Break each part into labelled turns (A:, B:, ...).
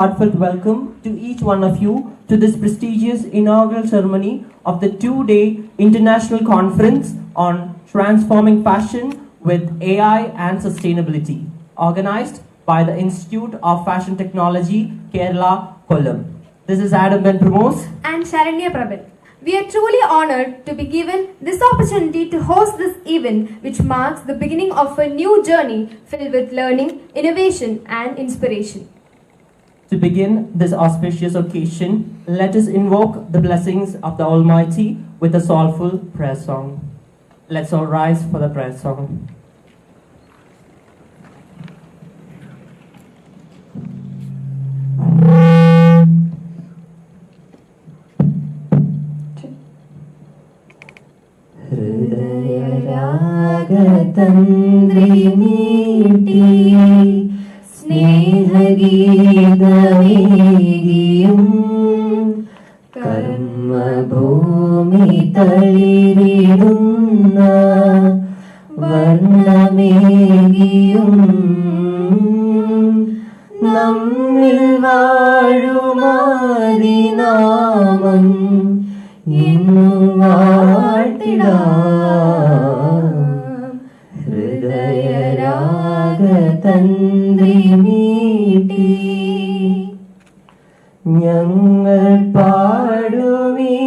A: Heartfelt welcome to each one of you to this prestigious inaugural ceremony of the 2-day international conference on transforming fashion with AI and sustainability, organized by the Institute of Fashion Technology, Kerala, Kollam. This is Adam Ben Pramos
B: and Sharanya Prabal. We are truly honored to be given this opportunity to host this event, which marks the beginning of a new journey filled with learning, innovation, and inspiration.
A: To begin this auspicious occasion, let us invoke the blessings of the Almighty with a soulful prayer song. Let's all rise for the prayer song.
C: സ്നേഹഗീതമേകിയും കർമ്മഭൂമി തളിരിടുന്ന വർണ്ണമേകിയും നമ്മിൽ വാഴുമാതിനാമം എന്നു വാഴ്ത്തിടാം ഹൃദയരാഗതന്ത്രി മീട്ടി ഞങ്ങൾ പാടുമീ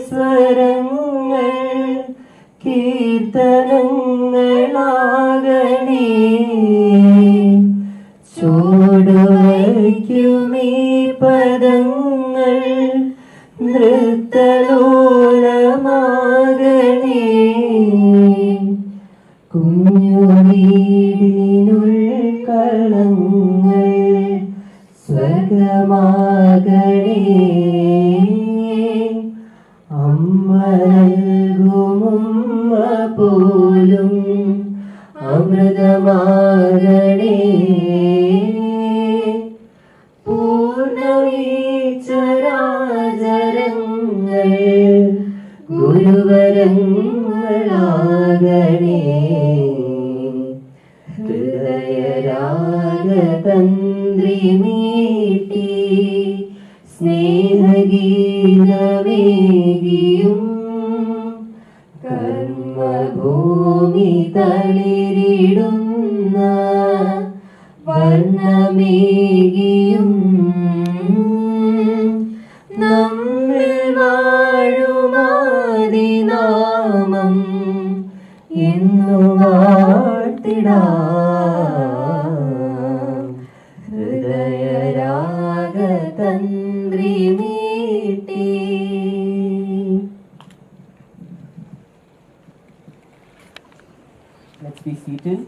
C: സ്വരങ്ങൾ കീർത്തനങ്ങളാകണേ ചൂടുവയ്ക്കുമീ പദങ്ങൾ നൃത്തലോലമാകണേ കുഞ്ഞുവീടിനുൾക്കളങ്ങൾ സ്വർഗമാകണേ അമ്മ നൽകുമുമ്മ പോലും അമൃതമാകണേ പൂർണ്ണവീചരാചരങ്ങൾ ഗുരുവരങ്ങളാകണേ ഹൃദയരാഗതന്ത്രി മീട്ടി സ്നേഹഗീതമേകിയും കർമ്മഭൂമി തളിരിടുന്ന വർണ്ണമേകിയും നമ്മിൽ വാഴുമാതിനാമം എന്നു വാഴ്ത്തിടാം ഹൃദയരാഗതന്ത്രി മീട്ടി.
A: Let's be seated.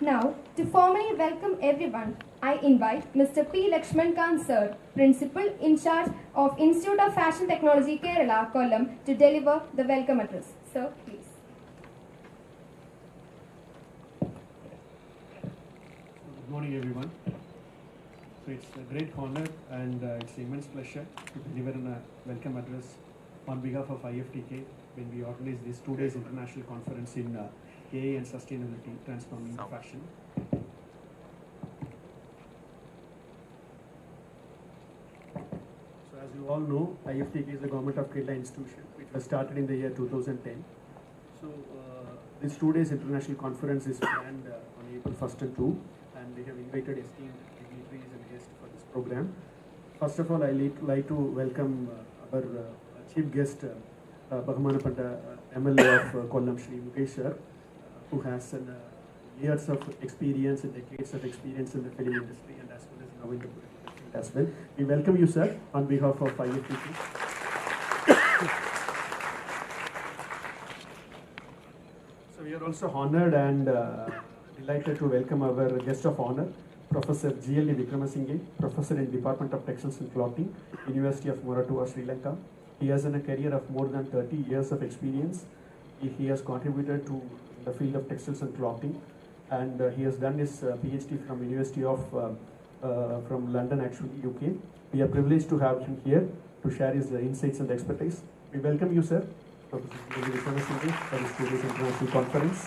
B: Now, to formally welcome everyone, I invite Mr. P. Lakshman Kant Sir, Principal in charge of Institute of Fashion Technology, Kerala, Kollam, to deliver the welcome address. Sir, please.
D: Good morning, everyone. So it's a great honor and it's an immense pleasure to deliver a welcome address on behalf of IFTK when we organize this 2 days international conference in AI and sustainability, transforming fashion. So as you all know, IFTK is a government of Kerala institution which was started in the year 2010. So this 2 days international conference is planned on April 1st and 2, and we have invited esteemed dignitaries and guests for this program. First of all, I like to welcome our chief guest, Bahmanapanta MLA of Kollam, Sree sir, who has years of experience and decades of experience in the film industry and as well as now in the political field as well. We welcome you, sir, on behalf of IFTK. So we are also honored and delighted to welcome our guest of honor, Professor G.L. Vikramasinghe, Professor in Department of Textiles and Clothing, University of Moratuwa, Sri Lanka. He has a career of more than 30 years of experience. He has contributed to the field of textiles and clothing, and he has done his PhD from University of from London, actually UK. We are privileged to have him here to share his insights and expertise. We welcome you, sir, Professor G.L. Vikramasinghe, for this 2 days international conference.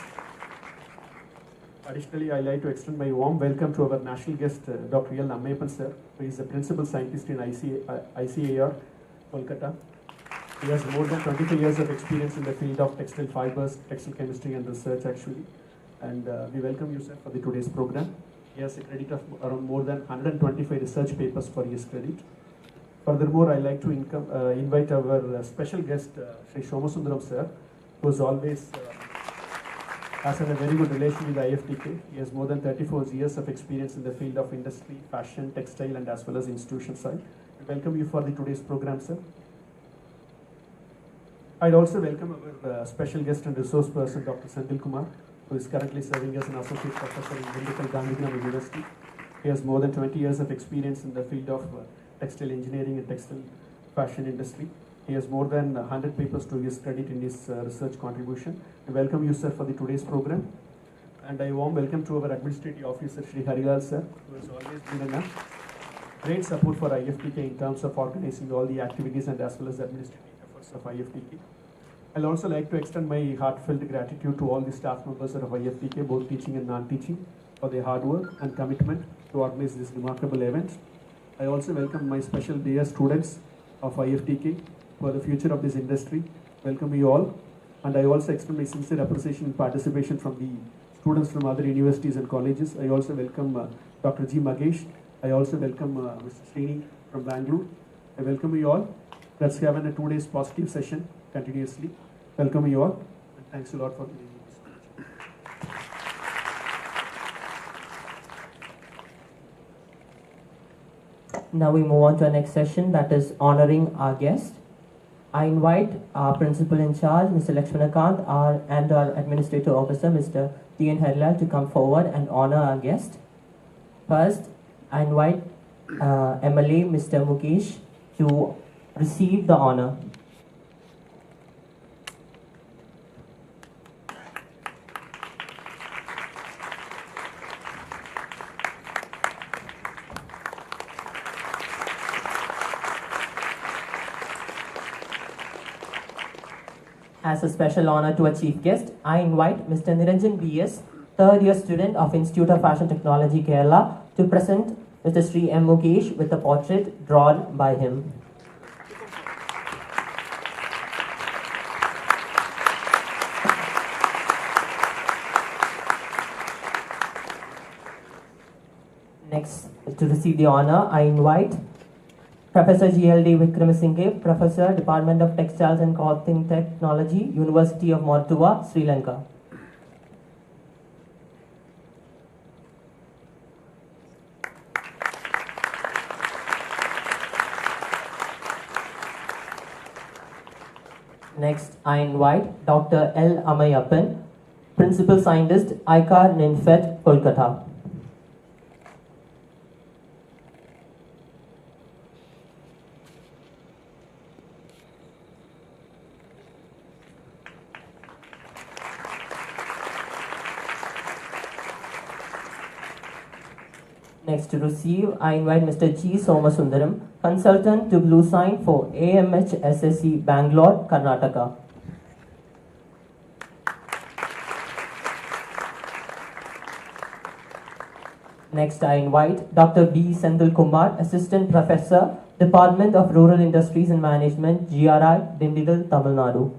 D: Additionally, I'd like to extend my warm welcome to our national guest, Dr. L. Ammayappan sir, who is the principal scientist in ICAR, Kolkata. He has more than 25 years of experience in the field of textile fibers, textile chemistry and research actually. And we welcome you sir for the today's program. He has a credit of around more than 125 research papers for his credit. Furthermore, I'd like to invite our special guest, Sree Somasundaram sir, who is always has had a very good relation with IFTK. He has more than 34 years of experience in the field of industry, fashion, textile, and as well as institution side. We welcome you for the today's program, sir. I'd also welcome our special guest and resource person, Dr. Senthil Kumar, who is currently serving as an associate professor in Medical Gandhigram University. He has more than 20 years of experience in the field of textile engineering and textile fashion industry. He has more than 100 papers to his credit in his research contribution. We welcome you, sir, for the today's program. And I warm welcome to our administrative officer, Sri Harilal, sir, who has always been a great support for IFTK in terms of organizing all the activities and as well as administrative efforts of IFTK. I'd also like to extend my heartfelt gratitude to all the staff members of IFTK, both teaching and non-teaching, for their hard work and commitment to organize this remarkable event. I also welcome my special dear students of IFTK for the future of this industry. Welcome you all. And I also extend my sincere appreciation and participation from the students from other universities and colleges. I also welcome Dr. G. Magesh. I also welcome Mr. Sree from Bangalore. I welcome you all. Let's have a 2 days positive session continuously. Welcome you all. And thanks a lot for giving me this opportunity.
A: Now we move on to our next session, that is honoring our guest. I invite our principal in charge, Mr. Lakshmanakant, and our administrative officer, Mr. T.N. Harilal, to come forward and honor our guest. First, I invite MLA Mr. Mukesh to receive the honor. As a special honor to a chief guest, I invite Mr. Niranjan B.S., third year student of Institute of Fashion Technology, Kerala, to present Mr. Sree M. Mukesh with a portrait drawn by him. Next, to receive the honor, I invite Professor G.L.D. Vikramasinghe, Professor, Department of Textiles and Clothing Technology, University of Mortuva, Sri Lanka. Next, I invite Dr. L. Ammayappan, Principal Scientist, ICAR, NINFET, Kolkata. Next to receive, I invite Mr. G. Somasundaram, Consultant to Blue Sign for AMH SSC, Bangalore, Karnataka. Next, I invite Dr. B. Senthil Kumar, Assistant Professor, Department of Rural Industries and Management, GRI, Dindigul, Tamil Nadu.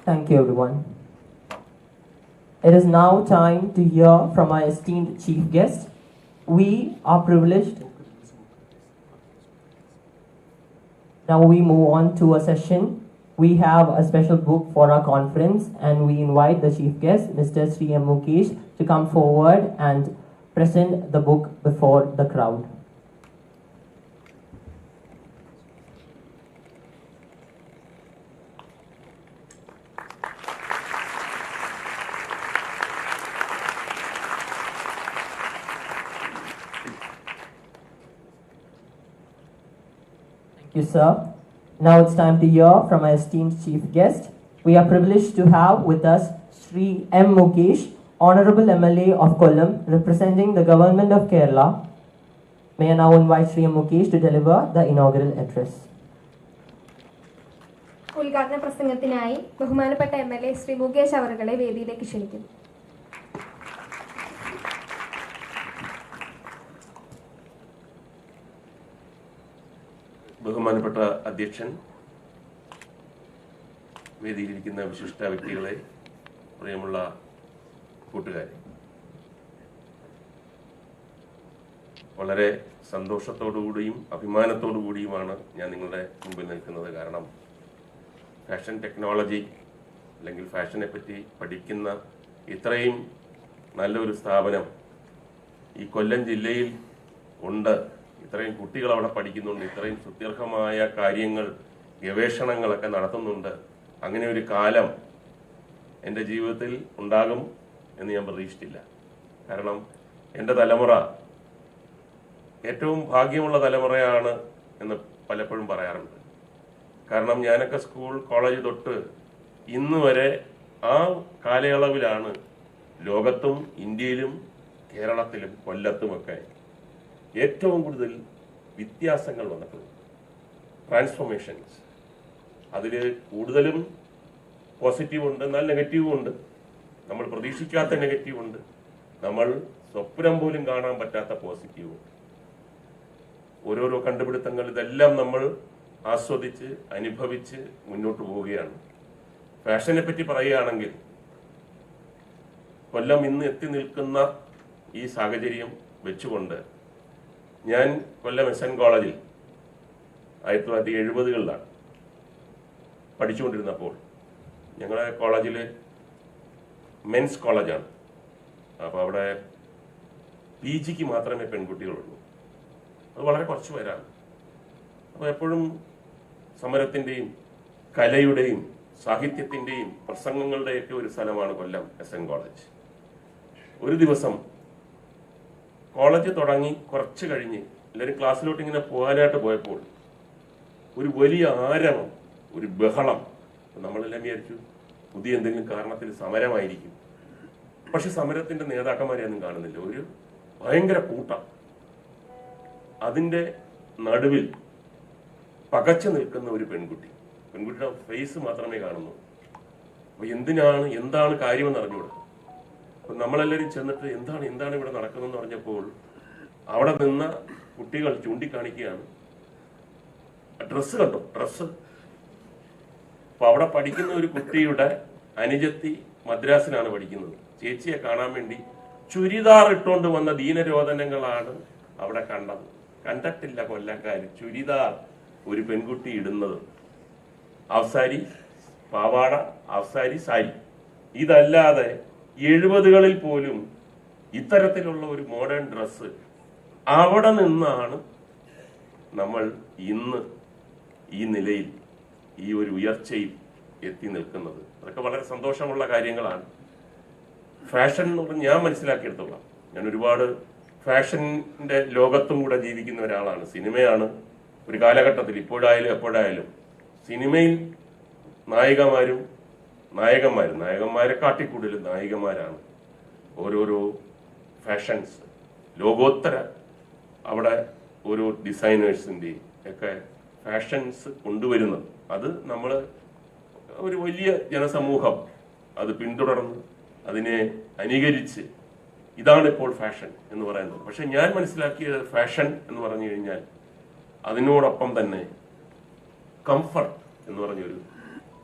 A: Thank you, everyone. It is now time to hear from our esteemed chief guest. We are privileged. Now we move on to a session. We have a special book for our conference, and we invite the chief guest, Mr. Sree M. Mukesh, to come forward and present the book before the crowd. Thank you, sir. Now it's time to hear from our esteemed chief guest. We are privileged to have with us Sree M. Mukesh, Honorable MLA of Kollam, representing the Government of Kerala. May I now invite Sree M. Mukesh to deliver the inaugural address.
B: ഉദ്ഘാടന പ്രസംഗത്തിനായി ബഹുമാനപ്പെട്ട MLA Shri Mukesh അവറുകളെ വേദിയിലേക്ക് ക്ഷണിക്കുന്നു.
E: ബഹുമാനപ്പെട്ട അധ്യക്ഷൻ, വേദിയിലിരിക്കുന്ന വിശിഷ്ട വ്യക്തികളെ, പ്രിയമുള്ള കൂട്ടുകാരെ, വളരെ സന്തോഷത്തോടുകൂടിയും അഭിമാനത്തോടുകൂടിയുമാണ് ഞാൻ നിങ്ങളുടെ മുമ്പിൽ നിൽക്കുന്നത്. കാരണം ഫാഷൻ ടെക്നോളജി അല്ലെങ്കിൽ ഫാഷനെ പറ്റി പഠിക്കുന്ന ഇത്രയും നല്ലൊരു സ്ഥാപനം ഈ കൊല്ലം ജില്ലയിൽ ഉണ്ട്. ഇത്രയും കുട്ടികൾ അവിടെ പഠിക്കുന്നുണ്ട്. ഇത്രയും സുദീർഘമായ കാര്യങ്ങൾ, ഗവേഷണങ്ങളൊക്കെ നടത്തുന്നുണ്ട്. അങ്ങനെ ഒരു കാലം എൻ്റെ ജീവിതത്തിൽ ഉണ്ടാകും എന്ന് ഞാൻ പ്രതീക്ഷിച്ചില്ല. കാരണം എൻ്റെ തലമുറ ഏറ്റവും ഭാഗ്യമുള്ള തലമുറയാണ് എന്ന് പലപ്പോഴും പറയാറുണ്ട്. കാരണം ഞാനൊക്കെ സ്കൂൾ, കോളേജ് തൊട്ട് ഇന്ന് വരെ ആ കാലയളവിലാണ് ലോകത്തും ഇന്ത്യയിലും കേരളത്തിലും കൊല്ലത്തുമൊക്കെ ഏറ്റവും കൂടുതൽ വ്യത്യാസങ്ങൾ വന്നിട്ടുള്ളത്. ട്രാൻസ്ഫോർമേഷൻസ്. അതിൽ കൂടുതലും പോസിറ്റീവ് ഉണ്ട്, എന്നാൽ നെഗറ്റീവും ഉണ്ട്. നമ്മൾ പ്രതീക്ഷിക്കാത്ത നെഗറ്റീവ് ഉണ്ട്, നമ്മൾ സ്വപ്നം പോലും കാണാൻ പറ്റാത്ത പോസിറ്റീവും. ഓരോരോ കണ്ടുപിടുത്തങ്ങൾ, ഇതെല്ലാം നമ്മൾ ആസ്വദിച്ച് അനുഭവിച്ച് മുന്നോട്ട് പോവുകയാണ്. ഫാഷനെ പറ്റി പറയുകയാണെങ്കിൽ കൊല്ലം ഇന്ന് എത്തി നിൽക്കുന്ന ഈ സാഹചര്യം വെച്ചുകൊണ്ട് ഞാൻ കൊല്ലം SN കോളേജിൽ 1970-കളിലാണ് പഠിച്ചുകൊണ്ടിരുന്നപ്പോൾ, ഞങ്ങളുടെ കോളേജിൽ മെൻസ് കോളേജാണ്. അപ്പോൾ അവിടെ PGക്ക് മാത്രമേ പെൺകുട്ടികളുള്ളൂ. അത് വളരെ കുറച്ച് പേരാണ്. അപ്പോൾ എപ്പോഴും സമരത്തിൻ്റെയും കലയുടെയും സാഹിത്യത്തിൻ്റെയും പ്രസംഗങ്ങളുടെയൊക്കെ ഒരു സ്ഥലമാണ് കൊല്ലം SN കോളേജ്. ഒരു ദിവസം കോളേജ് തുടങ്ങി കുറച്ച് കഴിഞ്ഞ് എല്ലാവരും ക്ലാസ്സിലോട്ട് ഇങ്ങനെ പോകാനായിട്ട് പോയപ്പോൾ ഒരു വലിയ ആരവം, ഒരു ബഹളം. നമ്മളെല്ലാം വിചാരിച്ചു പുതിയ എന്തെങ്കിലും കാരണത്തിൽ സമരമായിരിക്കും. പക്ഷെ സമരത്തിന്റെ നേതാക്കന്മാരെയൊന്നും കാണുന്നില്ല. ഒരു ഭയങ്കര കൂട്ടം. അതിന്റെ നടുവിൽ പകച്ചു നിൽക്കുന്ന ഒരു പെൺകുട്ടി. പെൺകുട്ടിയുടെ ഫേസ് മാത്രമേ കാണുന്നു. അപ്പൊ എന്താണ് കാര്യമെന്ന് അറിഞ്ഞൂടാ. അപ്പൊ നമ്മളെല്ലാവരും ചെന്നിട്ട് എന്താണ് ഇവിടെ നടക്കുന്നതെന്ന് പറഞ്ഞപ്പോൾ അവിടെ നിന്ന കുട്ടികൾ ചൂണ്ടിക്കാണിക്കുകയാണ്, ഡ്രസ്സ് കണ്ടോ, ഡ്രസ്സ്. അപ്പൊ അവിടെ പഠിക്കുന്ന ഒരു കുട്ടിയുടെ അനുജത്തി മദ്രാസിലാണ് പഠിക്കുന്നത്. ചേച്ചിയെ കാണാൻ വേണ്ടി ചുരിദാർ ഇട്ടുകൊണ്ട് വന്ന ദീനരോധനങ്ങളാണ് അവിടെ കണ്ടത്. കണ്ടിട്ടില്ല കൊല്ലക്കാര് ചുരിദാർ ഒരു പെൺകുട്ടി ഇടുന്നത്. അവസാരി പാവാട, അവസാരി സാരി. ഇതല്ലാതെ 70-കളിൽ പോലും ഇത്തരത്തിലുള്ള ഒരു മോഡേൺ ഡ്രസ്സ്. അവിടെ നിന്നാണ് നമ്മൾ ഇന്ന് ഈ നിലയിൽ, ഈ ഒരു ഉയർച്ചയിൽ എത്തി നിൽക്കുന്നത്. അതൊക്കെ വളരെ സന്തോഷമുള്ള കാര്യങ്ങളാണ്. ഫാഷൻ എന്ന് പറഞ്ഞാൽ ഞാൻ മനസ്സിലാക്കിയെടുത്തോളാം. ഞാൻ ഒരുപാട് ഫാഷന്റെ ലോകത്തും കൂടെ ജീവിക്കുന്ന ഒരാളാണ്. സിനിമയാണ് ഒരു കാലഘട്ടത്തിൽ, ഇപ്പോഴായാലും എപ്പോഴായാലും സിനിമയിൽ നായകന്മാരെ കാട്ടിക്കൂടുതലും നായികമാരാണ് ഓരോരോ ഫാഷൻസ്, ലോകോത്തര അവിടെ ഓരോ ഡിസൈനേഴ്സിന്റെ ഒക്കെ ഫാഷൻസ് കൊണ്ടുവരുന്നത്. അത് നമ്മൾ ഒരു വലിയ ജനസമൂഹം അത് പിന്തുടർന്ന് അതിനെ അനുകരിച്ച് ഇതാണ് ഇപ്പോൾ ഫാഷൻ എന്ന് പറയുന്നത്. പക്ഷെ ഞാൻ മനസ്സിലാക്കിയ ഫാഷൻ എന്ന് പറഞ്ഞു കഴിഞ്ഞാൽ അതിനോടൊപ്പം തന്നെ കംഫർട്ട് എന്ന് പറഞ്ഞൊരു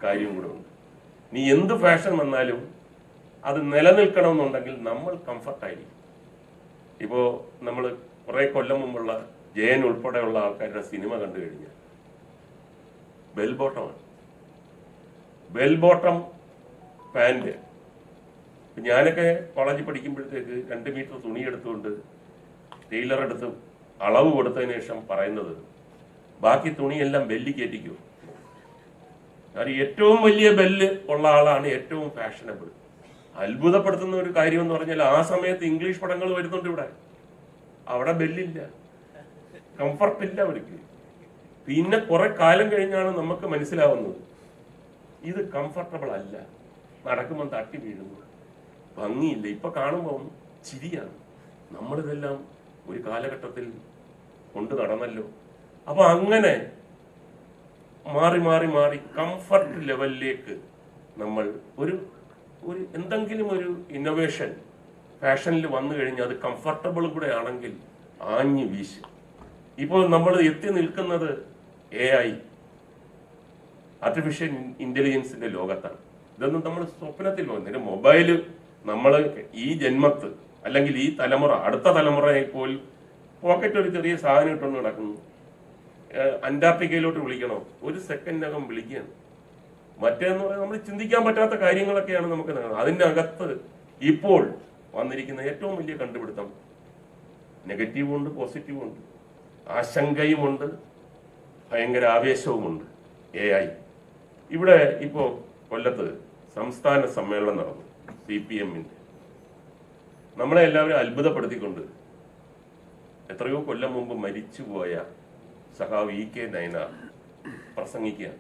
E: കാര്യം കൂടെ ഉണ്ട്. നീ എന്ത് ഫാഷൻ വന്നാലും അത് നിലനിൽക്കണമെന്നുണ്ടെങ്കിൽ നമ്മൾ കംഫർട്ടായിരിക്കും. ഇപ്പോ നമ്മൾ കുറെ കൊല്ലം മുമ്പുള്ള ജയൻ ഉൾപ്പെടെയുള്ള ആൾക്കാരുടെ സിനിമ കണ്ടു കഴിഞ്ഞാൽ ബെൽ ബോട്ടം പാന്റ്. ഞാനൊക്കെ കോളേജിൽ പഠിക്കുമ്പോഴത്തേക്ക് 2 മീറ്റർ തുണി എടുത്തുകൊണ്ട് ടൈലർ എടുത്ത് അളവ് കൊടുത്തതിന് ശേഷം പറയുന്നത്, ബാക്കി തുണിയെല്ലാം ബെല്ലി കയറ്റിക്കോ. അത് ഏറ്റവും വലിയ ബെല്ല് ഉള്ള ആളാണ് ഏറ്റവും ഫാഷനബിൾ. അത്ഭുതപ്പെടുത്തുന്ന ഒരു കാര്യം എന്ന് പറഞ്ഞാൽ ആ സമയത്ത് ഇംഗ്ലീഷ് പടങ്ങൾ വരുന്നുണ്ട് ഇവിടെ. അവിടെ ബെല്ലില്ല, കംഫർട്ടില്ല അവർക്ക്. പിന്നെ കുറെ കാലം കഴിഞ്ഞാണ് നമുക്ക് മനസ്സിലാവുന്നത് ഇത് കംഫർട്ടബിൾ അല്ല, നടക്കുമ്പോൾ തട്ടി വീഴുന്നു, ഭംഗിയില്ല. ഇപ്പൊ കാണുമ്പോൾ ചിരിയാണ്. നമ്മളിതെല്ലാം ഒരു കാലഘട്ടത്തിൽ കൊണ്ട് നടന്നല്ലോ. അപ്പൊ അങ്ങനെ മാറി മാറി മാറി കംഫർട്ട് ലെവലിലേക്ക് നമ്മൾ ഒരു എന്തെങ്കിലും ഒരു ഇന്നോവേഷൻ ഫാഷനിൽ വന്നു കഴിഞ്ഞാൽ അത് കംഫർട്ടബിളും കൂടെ ആണെങ്കിൽ ആഞ്ഞു വീശ്. ഇപ്പോൾ നമ്മൾ എത്തി നിൽക്കുന്നത് AI, ആർട്ടിഫിഷ്യൽ ഇന്റലിജൻസിന്റെ ലോകത്താണ്. ഇതൊന്നും നമ്മൾ സ്വപ്നത്തിൽ പോകുന്നില്ല. മൊബൈല് നമ്മൾ ഈ ജന്മത്ത് അല്ലെങ്കിൽ ഈ തലമുറ, അടുത്ത തലമുറയെ പോലും പോക്കറ്റ് ഒരു ചെറിയ സാധനം ഇട്ടുകൊണ്ട് നടക്കുന്നു. അന്റാർട്ടിക്കയിലോട്ട് വിളിക്കണോ, ഒരു സെക്കൻഡിനകം വിളിക്കുകയാണ്. മറ്റേന്ന് പറഞ്ഞാൽ നമ്മൾ ചിന്തിക്കാൻ പറ്റാത്ത കാര്യങ്ങളൊക്കെയാണ് നമുക്ക് നടക്കുന്നത്. അതിൻ്റെ അകത്ത് ഇപ്പോൾ വന്നിരിക്കുന്ന ഏറ്റവും വലിയ കണ്ടുപിടുത്തം നെഗറ്റീവും ഉണ്ട്, പോസിറ്റീവും ഉണ്ട്, ആശങ്കയുമുണ്ട്, ഭയങ്കര ആവേശവുമുണ്ട്. AI ഇവിടെ ഇപ്പോൾ കൊല്ലത്ത് സംസ്ഥാന സമ്മേളനം നടന്നു. CPM-ന്റെ നമ്മളെ എല്ലാവരും അത്ഭുതപ്പെടുത്തിക്കൊണ്ട് എത്രയോ കൊല്ലം മുമ്പ് മരിച്ചുപോയ സഖാവ് EK നയനാർ പ്രസംഗിക്കുകയാണ്.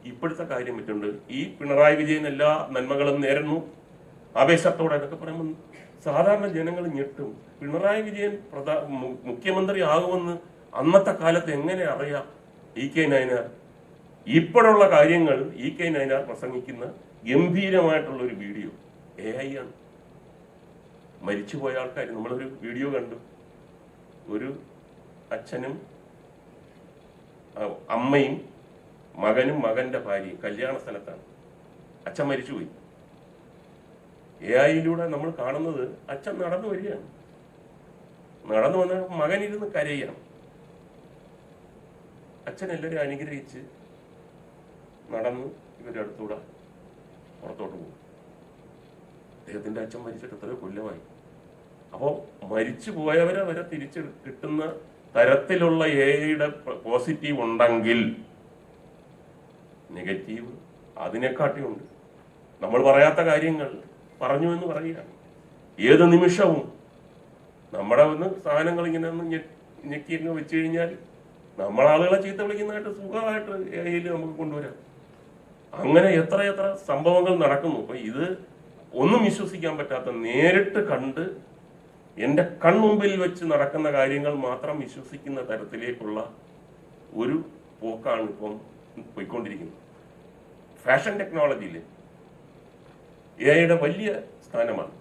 E: ഇപ്പോഴത്തെ കാര്യം പറ്റുണ്ട്. ഈ പിണറായി വിജയൻ എല്ലാ നന്മകളും നേരുന്നു ആവേശത്തോടെ എന്നൊക്കെ പറയുമ്പോൾ സാധാരണ ജനങ്ങൾ ഞെട്ടും. പിണറായി വിജയൻ മുഖ്യമന്ത്രി ആകുമെന്ന് അന്നത്തെ കാലത്ത് എങ്ങനെ അറിയാം EK നയനാർ? ഇപ്പോഴുള്ള കാര്യങ്ങൾ EK നയനാർ പ്രസംഗിക്കുന്ന ഗംഭീരമായിട്ടുള്ള ഒരു വീഡിയോ AI ആണ്. മരിച്ചുപോയ ആൾക്കാർ, നമ്മളൊരു വീഡിയോ കണ്ടു. ഒരു അച്ഛനും അമ്മയും മകനും മകന്റെ ഭാര്യയും കല്യാണ സ്ഥലത്താണ്. അച്ഛൻ മരിച്ചുപോയി. AI-യിലൂടെ നമ്മൾ കാണുന്നത് അച്ഛൻ നടന്നു വരികയാണ്. നടന്നു വന്ന മകനിരുന്ന് കരയാണ്. അച്ഛൻ എല്ലാവരും അനുഗ്രഹിച്ച് നടന്ന് ഇവരുടെ അടുത്തൂടെ പുറത്തോട്ട് പോകും. അദ്ദേഹത്തിന്റെ അച്ഛൻ മരിച്ചിട്ട് എത്രയോ കൊല്ലമായി. അപ്പോൾ മരിച്ചു പോയവരെ വരെ തിരിച്ച് കിട്ടുന്ന തരത്തിലുള്ള AI-യുടെ പോസിറ്റീവ് ഉണ്ടെങ്കിൽ നെഗറ്റീവ് അതിനെക്കാട്ടിയുണ്ട്. നമ്മൾ പറയാത്ത കാര്യങ്ങൾ പറഞ്ഞു എന്ന് പറയുക. ഏത് നിമിഷവും നമ്മുടെ ഒന്ന് സാധനങ്ങൾ ഇങ്ങനെ ഒന്ന് ഞെക്കിയൊക്കെ വെച്ച് കഴിഞ്ഞാൽ നമ്മളാളുകളെ ചീത്ത വിളിക്കുന്നതായിട്ട് സുഖമായിട്ട് AI-യിൽ നമുക്ക് കൊണ്ടുവരാം. അങ്ങനെ എത്ര എത്ര സംഭവങ്ങൾ നടക്കുന്നു. അപ്പൊ ഇത് ഒന്നും വിശ്വസിക്കാൻ പറ്റാത്ത, നേരിട്ട് കണ്ട് എൻ്റെ കൺമുമ്പിൽ വെച്ച് നടക്കുന്ന കാര്യങ്ങൾ മാത്രം വിശ്വസിക്കുന്ന തരത്തിലേക്കുള്ള ഒരു പോക്കാണ് ഇപ്പം പോയിക്കൊണ്ടിരിക്കുന്നത്. ഫാഷൻ ടെക്നോളജിയിൽ AI-യുടെ വലിയ സ്ഥാനമാണ്.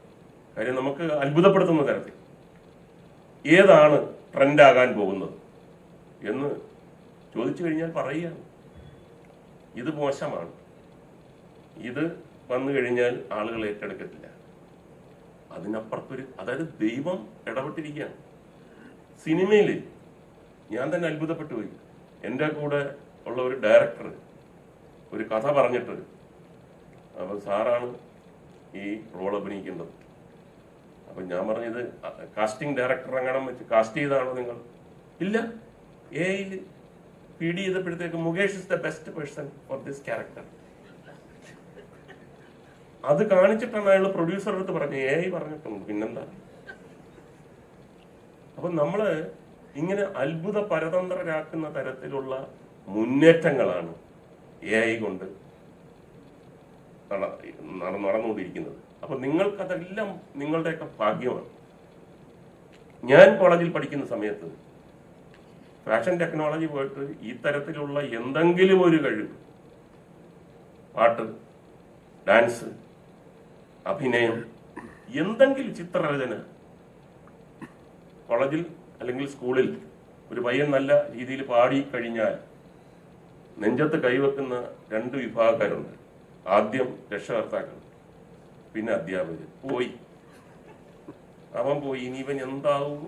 E: കാര്യം നമുക്ക് അത്ഭുതപ്പെടുത്തുന്ന തരത്തിൽ ഏതാണ് ട്രെൻഡാകാൻ പോകുന്നത് എന്ന് ചോദിച്ചു കഴിഞ്ഞാൽ പറയുകയാണ് ഇത് മോശമാണ്, ഇത് വന്നു കഴിഞ്ഞാൽ ആളുകൾ ഏറ്റെടുക്കത്തില്ല. അതിനപ്പുറത്തൊരു, അതായത് ദൈവം ഇടപെട്ടിരിക്കുകയാണ്. സിനിമയിൽ ഞാൻ തന്നെ അത്ഭുതപ്പെട്ടു പോയി. എൻ്റെ കൂടെ ഉള്ള ഒരു ഡയറക്ടർ ഒരു കഥ പറഞ്ഞിട്ട്, അപ്പം സാറാണ് ഈ റോൾ അഭിനയിക്കേണ്ടത്. അപ്പം ഞാൻ പറഞ്ഞത് കാസ്റ്റിംഗ് ഡയറക്ടർ അങ്ങനെ വെച്ച് കാസ്റ്റ് ചെയ്താണോ നിങ്ങൾ? ഇല്ല, AI-യിൽ PD ചെയ്തപ്പോഴത്തേക്ക് Mukesh is the best person for this character. അത് കാണിച്ചിട്ടാണ് അയാൾ പ്രൊഡ്യൂസറുടെ അടുത്ത് പറഞ്ഞത്. AI പറഞ്ഞിട്ടുണ്ട്, പിന്നെന്താ? അപ്പൊ നമ്മള് ഇങ്ങനെ അത്ഭുത പരതന്ത്രരാക്കുന്ന തരത്തിലുള്ള മുന്നേറ്റങ്ങളാണ് AI കൊണ്ട് നടന്നുകൊണ്ടിരിക്കുന്നത്. അപ്പൊ നിങ്ങൾക്കതെല്ലാം നിങ്ങളുടെയൊക്കെ ഭാഗ്യമാണ്. ഞാൻ കോളേജിൽ പഠിക്കുന്ന സമയത്ത് ഫാഷൻ ടെക്നോളജി പോയിട്ട് ഈ തരത്തിലുള്ള എന്തെങ്കിലും ഒരു കഴിവ്, പാട്ട്, ഡാൻസ്, അഭിനയം, എന്തെങ്കിലും ചിത്രരചന, കോളേജിൽ അല്ലെങ്കിൽ സ്കൂളിൽ ഒരു പയ്യൻ നല്ല രീതിയിൽ പാടി കഴിഞ്ഞാൽ നെഞ്ചത്ത് കൈവെക്കുന്ന രണ്ട് വിഭാഗക്കാരുണ്ട്. ആദ്യം രക്ഷകർത്താക്കൾ, പിന്നെ അധ്യാപകർ. പോയി, അവൻ പോയി. ഇനി ഇവൻ എന്താവും?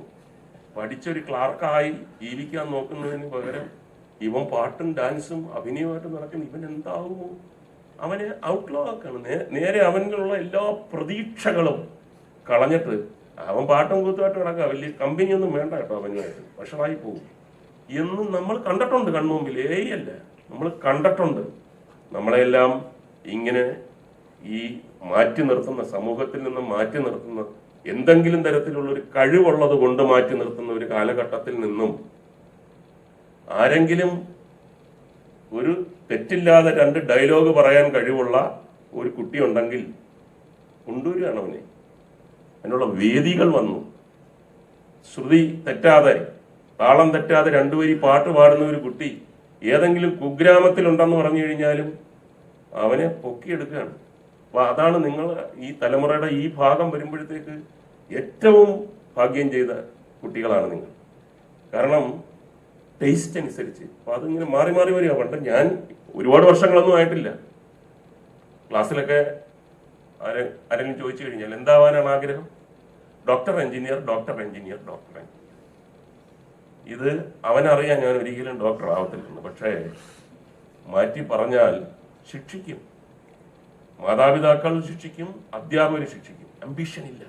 E: പഠിച്ചൊരു ക്ലാർക്കായി ജീവിക്കാൻ നോക്കുന്നതിന് പകരം ഇവൻ പാട്ടും ഡാൻസും അഭിനയമായിട്ട് നടക്കുന്ന ഇവൻ എന്താവുമോ? അവനെ ഔട്ട്ലോ ആക്കാണ്. നേരെ അവനുള്ള എല്ലാ പ്രതീക്ഷകളും കളഞ്ഞിട്ട് അവൻ പാട്ടും കൂത്തുമായിട്ട് നടക്കുക. വലിയ കമ്പനിയൊന്നും വേണ്ട കേട്ടോ, അവനുമായിട്ട് വഷളായി പോകും എന്ന് നമ്മൾ കണ്ടിട്ടുണ്ട് കൺമുമ്പിൽ. അല്ല, നമ്മൾ കണ്ടിട്ടുണ്ട്. നമ്മളെല്ലാം ഇങ്ങനെ ഈ മാറ്റി നിർത്തുന്ന, സമൂഹത്തിൽ നിന്ന് മാറ്റി നിർത്തുന്ന, എന്തെങ്കിലും തരത്തിലുള്ള ഒരു കഴിവുള്ളത് കൊണ്ട് മാറ്റി നിർത്തുന്ന ഒരു കാലഘട്ടത്തിൽ നിന്നും ആരെങ്കിലും ഒരു തെറ്റില്ലാതെ രണ്ട് ഡയലോഗ് പറയാൻ കഴിവുള്ള ഒരു കുട്ടി ഉണ്ടെങ്കിൽ കൊണ്ടുവരികയാണ് അവനെ. അതിനുള്ള വേദികൾ വന്നു. ശ്രുതി തെറ്റാതെ, താളം തെറ്റാതെ രണ്ടുപേരി പാട്ട് പാടുന്ന ഒരു കുട്ടി ഏതെങ്കിലും കുഗ്രാമത്തിലുണ്ടെന്ന് പറഞ്ഞു കഴിഞ്ഞാലും അവനെ പൊക്കിയെടുക്കുകയാണ്. അപ്പൊ അതാണ് നിങ്ങൾ ഈ തലമുറയുടെ ഈ ഭാഗം വരുമ്പോഴത്തേക്ക് ഏറ്റവും ഭാഗ്യം ചെയ്ത കുട്ടികളാണ് നിങ്ങൾ. കാരണം ടേസ്റ്റ് അനുസരിച്ച് അപ്പൊ അതിങ്ങനെ മാറി മാറി വരിക. പണ്ട് ഞാൻ ഒരുപാട് വർഷങ്ങളൊന്നും ആയിട്ടില്ല, ക്ലാസ്സിലൊക്കെ ആരെങ്കിലും ചോദിച്ചു കഴിഞ്ഞാൽ എന്താവാനാണ് ആഗ്രഹം? Doctor, engineer, doctor, engineer, doctor, engineer. ഇത് അവനറിയാൻ ഞാൻ ഒരിക്കലും ഡോക്ടർ ആവത്തില്ലെന്ന്. പക്ഷേ മാറ്റി പറഞ്ഞാൽ ശിക്ഷിക്കും, മാതാപിതാക്കൾ ശിക്ഷിക്കും, അധ്യാപകർ ശിക്ഷിക്കും. അംബിഷൻ ഇല്ല.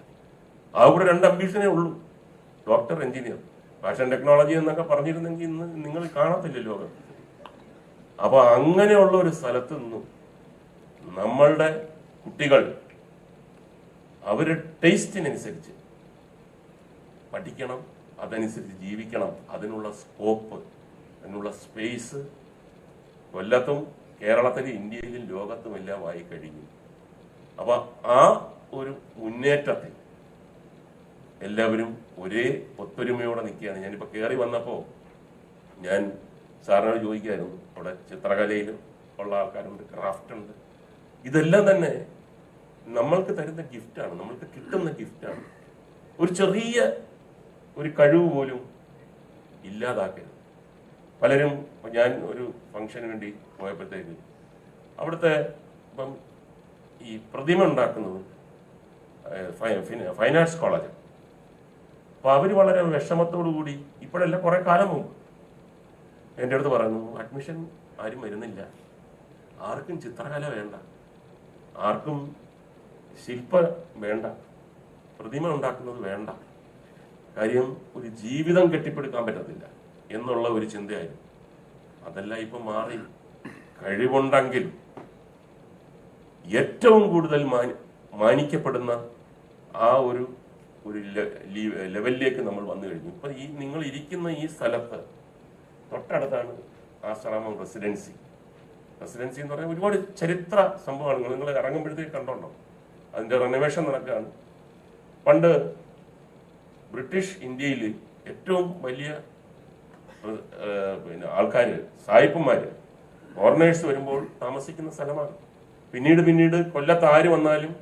E: അവിടെ 2 അംബിഷനേ ഉള്ളൂ, ഡോക്ടർ, എഞ്ചിനീയർ. ഫാഷൻ ടെക്നോളജി എന്നൊക്കെ പറഞ്ഞിരുന്നെങ്കിൽ ഇന്ന് നിങ്ങൾ കാണത്തില്ല ലോകത്ത്. അപ്പൊ അങ്ങനെയുള്ള ഒരു സ്ഥലത്ത് നിന്നും നമ്മളുടെ കുട്ടികൾ അവരുടെ ടേസ്റ്റിനനുസരിച്ച് പഠിക്കണം, അതനുസരിച്ച് ജീവിക്കണം. അതിനുള്ള സ്കോപ്പ്, അതിനുള്ള സ്പേസ് കൊല്ലത്തും കേരളത്തിലും ഇന്ത്യയിലും ലോകത്തുമെല്ലാം ആയി കഴിഞ്ഞു. അപ്പൊ ആ ഒരു മുന്നേറ്റത്തിൽ എല്ലാവരും ഒരേ ഒത്തൊരുമയോടെ നിൽക്കുകയാണ്. ഞാനിപ്പോൾ കയറി വന്നപ്പോൾ ഞാൻ സാറിനോട് ചോദിക്കായിരുന്നു, അവിടെ ചിത്രകലയിൽ ഉള്ള ആൾക്കാരുണ്ട്, ക്രാഫ്റ്റ് ഉണ്ട്. ഇതെല്ലാം തന്നെ നമ്മൾക്ക് തരുന്ന ഗിഫ്റ്റാണ്, നമ്മൾക്ക് കിട്ടുന്ന ഗിഫ്റ്റാണ്. ഒരു ചെറിയ ഒരു കഴിവ് പോലും ഇല്ലാതാക്കരുത്. പലരും, ഞാൻ ഒരു ഫംഗ്ഷന് വേണ്ടി പോയപ്പോഴത്തേക്ക് അവിടുത്തെ ഇപ്പം ഈ പ്രതിമ ഉണ്ടാക്കുന്നത് ഫൈൻ ആർട്സ് കോളേജ്. അപ്പൊ അവര് വളരെ വിഷമത്തോടു കൂടി, ഇപ്പോഴല്ല കുറെ കാലം മുമ്പ് എൻ്റെ അടുത്ത് പറഞ്ഞു, അഡ്മിഷൻ ആരും വരുന്നില്ല, ആർക്കും ചിത്രകല വേണ്ട, ആർക്കും ശില്പ വേണ്ട, പ്രതിമ ഉണ്ടാക്കുന്നത് വേണ്ട, കാര്യം ഒരു ജീവിതം കെട്ടിപ്പടുക്കാൻ പറ്റത്തില്ല എന്നുള്ള ഒരു ചിന്തയായിരുന്നു. അതെല്ലാം ഇപ്പൊ മാറി. കഴിവുണ്ടെങ്കിൽ ഏറ്റവും കൂടുതൽ മാനിക്കപ്പെടുന്ന ആ ഒരു ലെവലിലേക്ക് നമ്മൾ വന്നു കഴിഞ്ഞു. ഇപ്പൊ ഈ നിങ്ങൾ ഇരിക്കുന്ന ഈ സ്ഥലത്ത് തൊട്ടടുത്താണ് ആശ്രമം റെസിഡൻസി. റെസിഡൻസി എന്ന് പറഞ്ഞാൽ ഒരുപാട് ചരിത്ര സംഭവമാണ്. നിങ്ങൾ ഇറങ്ങുമ്പോഴത്തേക്ക് കണ്ടോണ്ടോ, അതിന്റെ റെനോവേഷൻ നടക്കുകയാണ്. പണ്ട് ബ്രിട്ടീഷ് ഇന്ത്യയിൽ ഏറ്റവും വലിയ ആൾക്കാര്, സായിപ്പന്മാര്, ഫോറിനേഴ്സ് വരുമ്പോൾ താമസിക്കുന്ന സ്ഥലമാണ്. പിന്നീട് കൊല്ലത്ത് ആര് വന്നാലും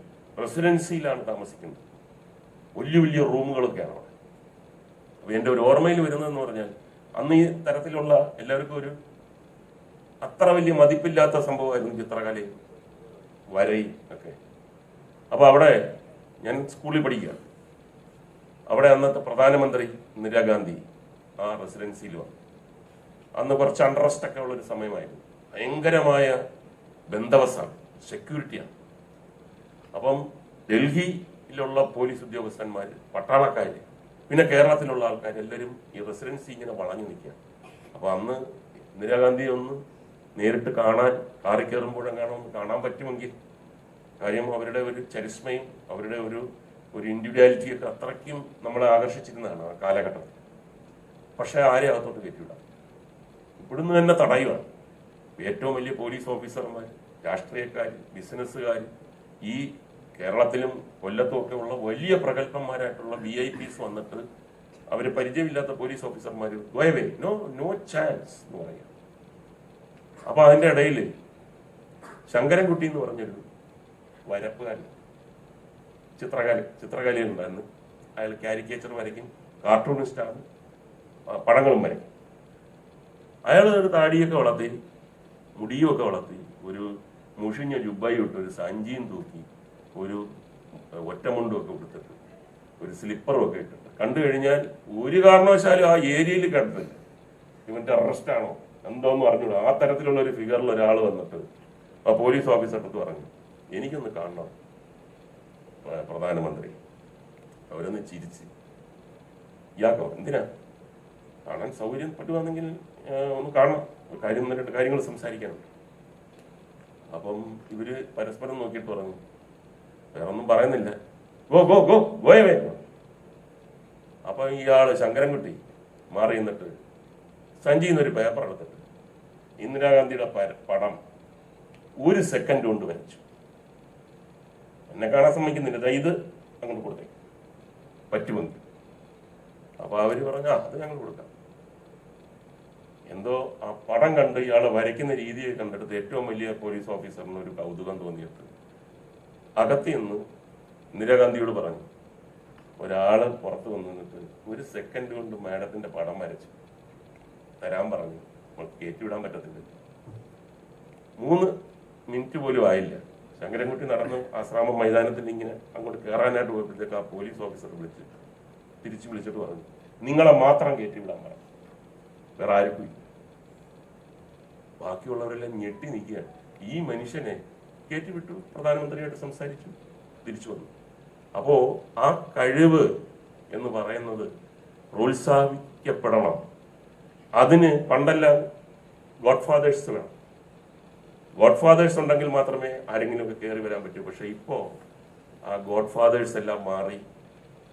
E: റെസിഡൻസിയിലാണ് താമസിക്കുന്നത്. വലിയ വലിയ റൂമുകളൊക്കെയാണ് അവിടെ. അപ്പൊ എൻ്റെ ഒരു ഓർമ്മയിൽ വരുന്നതെന്ന് പറഞ്ഞാൽ, അന്ന് ഈ തരത്തിലുള്ള എല്ലാവർക്കും ഒരു അത്ര വലിയ മതിപ്പില്ലാത്ത സംഭവമായിരുന്നു ചിത്രകലയും വരയും ഒക്കെ. അപ്പൊ അവിടെ ഞാൻ സ്കൂളിൽ പഠിക്കുക, അവിടെ അന്നത്തെ പ്രധാനമന്ത്രി ഇന്ദിരാഗാന്ധി ആ റെസിഡൻസിയിൽ വന്നു. അന്ന് കുറച്ച് അൺട്രസ്റ്റ് ഒക്കെ ഉള്ളൊരു സമയമായിരുന്നു. ഭയങ്കരമായ ബന്ദോബസ്താണ്, സെക്യൂരിറ്റിയാണ്. അപ്പം ഡൽഹിയിലുള്ള പോലീസ് ഉദ്യോഗസ്ഥന്മാർ, പട്ടാളക്കാര്, പിന്നെ കേരളത്തിലുള്ള ആൾക്കാർ എല്ലാവരും ഈ റെസിഡൻസി ഇങ്ങനെ വളഞ്ഞു നിൽക്കുക. അപ്പൊ അന്ന് ഇന്ദിരാഗാന്ധിയെ ഒന്ന് നേരിട്ട് കാണാൻ, കാറി കയറുമ്പോഴെങ്ങാനും ഒന്ന് കാണാൻ പറ്റുമെങ്കിൽ, കാര്യം അവരുടെ ഒരു ചരിസ്മയും അവരുടെ ഒരു ഇൻഡിവിജ്വാലിറ്റിയൊക്കെ അത്രയ്ക്കും നമ്മളെ ആകർഷിച്ചിരുന്നതാണ് ആ കാലഘട്ടത്തിൽ. പക്ഷെ ആരെ അകത്തോട്ട് കയറ്റിവിടാം, ഇവിടുന്ന് തന്നെ തടയുകയാണ്. ഏറ്റവും വലിയ പോലീസ് ഓഫീസർമാർ, രാഷ്ട്രീയക്കാർ, ബിസിനസ്സുകാർ, ഈ കേരളത്തിലും കൊല്ലത്തും ഒക്കെ ഉള്ള വലിയ പ്രഗത്ഭന്മാരായിട്ടുള്ള VIPs വന്നിട്ട് അവര് പരിചയമില്ലാത്ത പോലീസ് ഓഫീസർമാർ നോ ചാൻസ് എന്ന് പറയാം. അപ്പൊ അതിന്റെ ഇടയിൽ ശങ്കരൻകുട്ടി എന്ന് പറഞ്ഞൊരു വരപ്പുകാരൻ, ചിത്രകലയുണ്ടായിരുന്നു. അയാൾ കാരിക്കേച്ചർ വരയ്ക്കും, കാർട്ടൂണിസ്റ്റാണ്, പടങ്ങളും വരയ്ക്കും. അയാൾ ഒരു താടിയൊക്കെ വളർത്തി, മുടിയുമൊക്കെ വളർത്തി, ഒരു മുഷിഞ്ഞ ജുബ്ബയും ഇട്ട്, ഒരു സഞ്ചിയും തൂക്കി, ഒരു ഒറ്റമുണ്ടും ഒക്കെ കൊടുത്തിട്ട്, ഒരു സ്ലിപ്പറും ഒക്കെ ഇട്ടിട്ട് കണ്ടു കഴിഞ്ഞാൽ ഒരു കാരണവശാലും ആ ഏരിയയിൽ കണ്ടില്ല. ഇവന്റെ അറസ്റ്റാണോ എന്തോന്ന് പറഞ്ഞൂടാ. ആ തരത്തിലുള്ള ഒരു ഫിഗറിൽ ഒരാൾ വന്നിട്ട് ആ പോലീസ് ഓഫീസർക്ക് പറഞ്ഞു, എനിക്കൊന്ന് കാണണം പ്രധാനമന്ത്രി. അവരൊന്ന് ചിരിച്ച്, ഇയാക്കോ എന്തിനാ, കാണാൻ സൗകര്യപ്പെടുവാണെങ്കിൽ ഒന്ന് കാണണം, കാര്യം 2 കാര്യങ്ങൾ സംസാരിക്കാനുണ്ട്. അപ്പം ഇവര് പരസ്പരം നോക്കിയിട്ട് പറഞ്ഞു, വേറെ ഒന്നും പറയുന്നില്ല, ഗോയവേ. അപ്പൊ ഇയാള് ശങ്കരൻകുട്ടി മാറി നിന്നിട്ട് സഞ്ചിയിൽ നിന്നൊരു പേപ്പർ എടുത്തിട്ട് ഇന്ദിരാഗാന്ധിയുടെ പടം 1 സെക്കൻഡ് കൊണ്ട് വരച്ചു. എന്നെ കാണാൻ സമ്മതിക്കുന്നില്ല, ഇത് അങ്ങോട്ട് കൊടുത്തേ പറ്റുമെങ്കിൽ. അപ്പൊ അവര് പറഞ്ഞ അത് ഞങ്ങൾ കൊടുക്കാം. എന്തോ ആ പടം കണ്ട് ഇയാളെ വരയ്ക്കുന്ന രീതിയെ കണ്ടെടുത്ത് ഏറ്റവും വലിയ പോലീസ് ഓഫീസറിന് ഒരു കൗതുകം തോന്നിയിട്ട് അകത്ത് നിന്ന് ഇന്ദിരാഗാന്ധിയോട് പറഞ്ഞു, ഒരാള് പുറത്ത് വന്നു നിന്നിട്ട് ഒരു സെക്കൻഡ് കൊണ്ട് മാഡത്തിന്റെ പടം വരച്ചു തരാൻ പറഞ്ഞു, നമുക്ക് കയറ്റിവിടാൻ പറ്റത്തില്ല. 3 മിനിറ്റ് പോലും ആയില്ല. ശങ്കരൻകുട്ടി നടന്ന് ആശ്രാമം മൈതാനത്തിൽ ഇങ്ങനെ അങ്ങോട്ട് കയറാനായിട്ട് പോയപ്പോഴത്തേക്ക് ആ പോലീസ് ഓഫീസർ തിരിച്ചു വിളിച്ചിട്ട് പറഞ്ഞു, നിങ്ങളെ മാത്രം കയറ്റിവിടാൻ പറഞ്ഞു, വേറെ ആർക്കും ഇല്ല. ബാക്കിയുള്ളവരെല്ലാം ഞെട്ടി നിൽക്കുകയാണ്. ഈ മനുഷ്യനെ കയറ്റിവിട്ടു, പ്രധാനമന്ത്രിയായിട്ട് സംസാരിച്ചു, തിരിച്ചു വന്നു. അപ്പോ ആ കഴിവ് എന്ന് പറയുന്നത് പ്രോത്സാഹിക്കപ്പെടണം. അതിന് പണ്ടെല്ലാം ഗോഡ് ഫാദേഴ്സ് വേണം. ഗോഡ് ഫാദേഴ്സ് ഉണ്ടെങ്കിൽ മാത്രമേ ആരെങ്കിലുമൊക്കെ കയറി വരാൻ പറ്റൂ. പക്ഷെ ഇപ്പോ ആ ഗോഡ് ഫാദേഴ്സ് എല്ലാം മാറി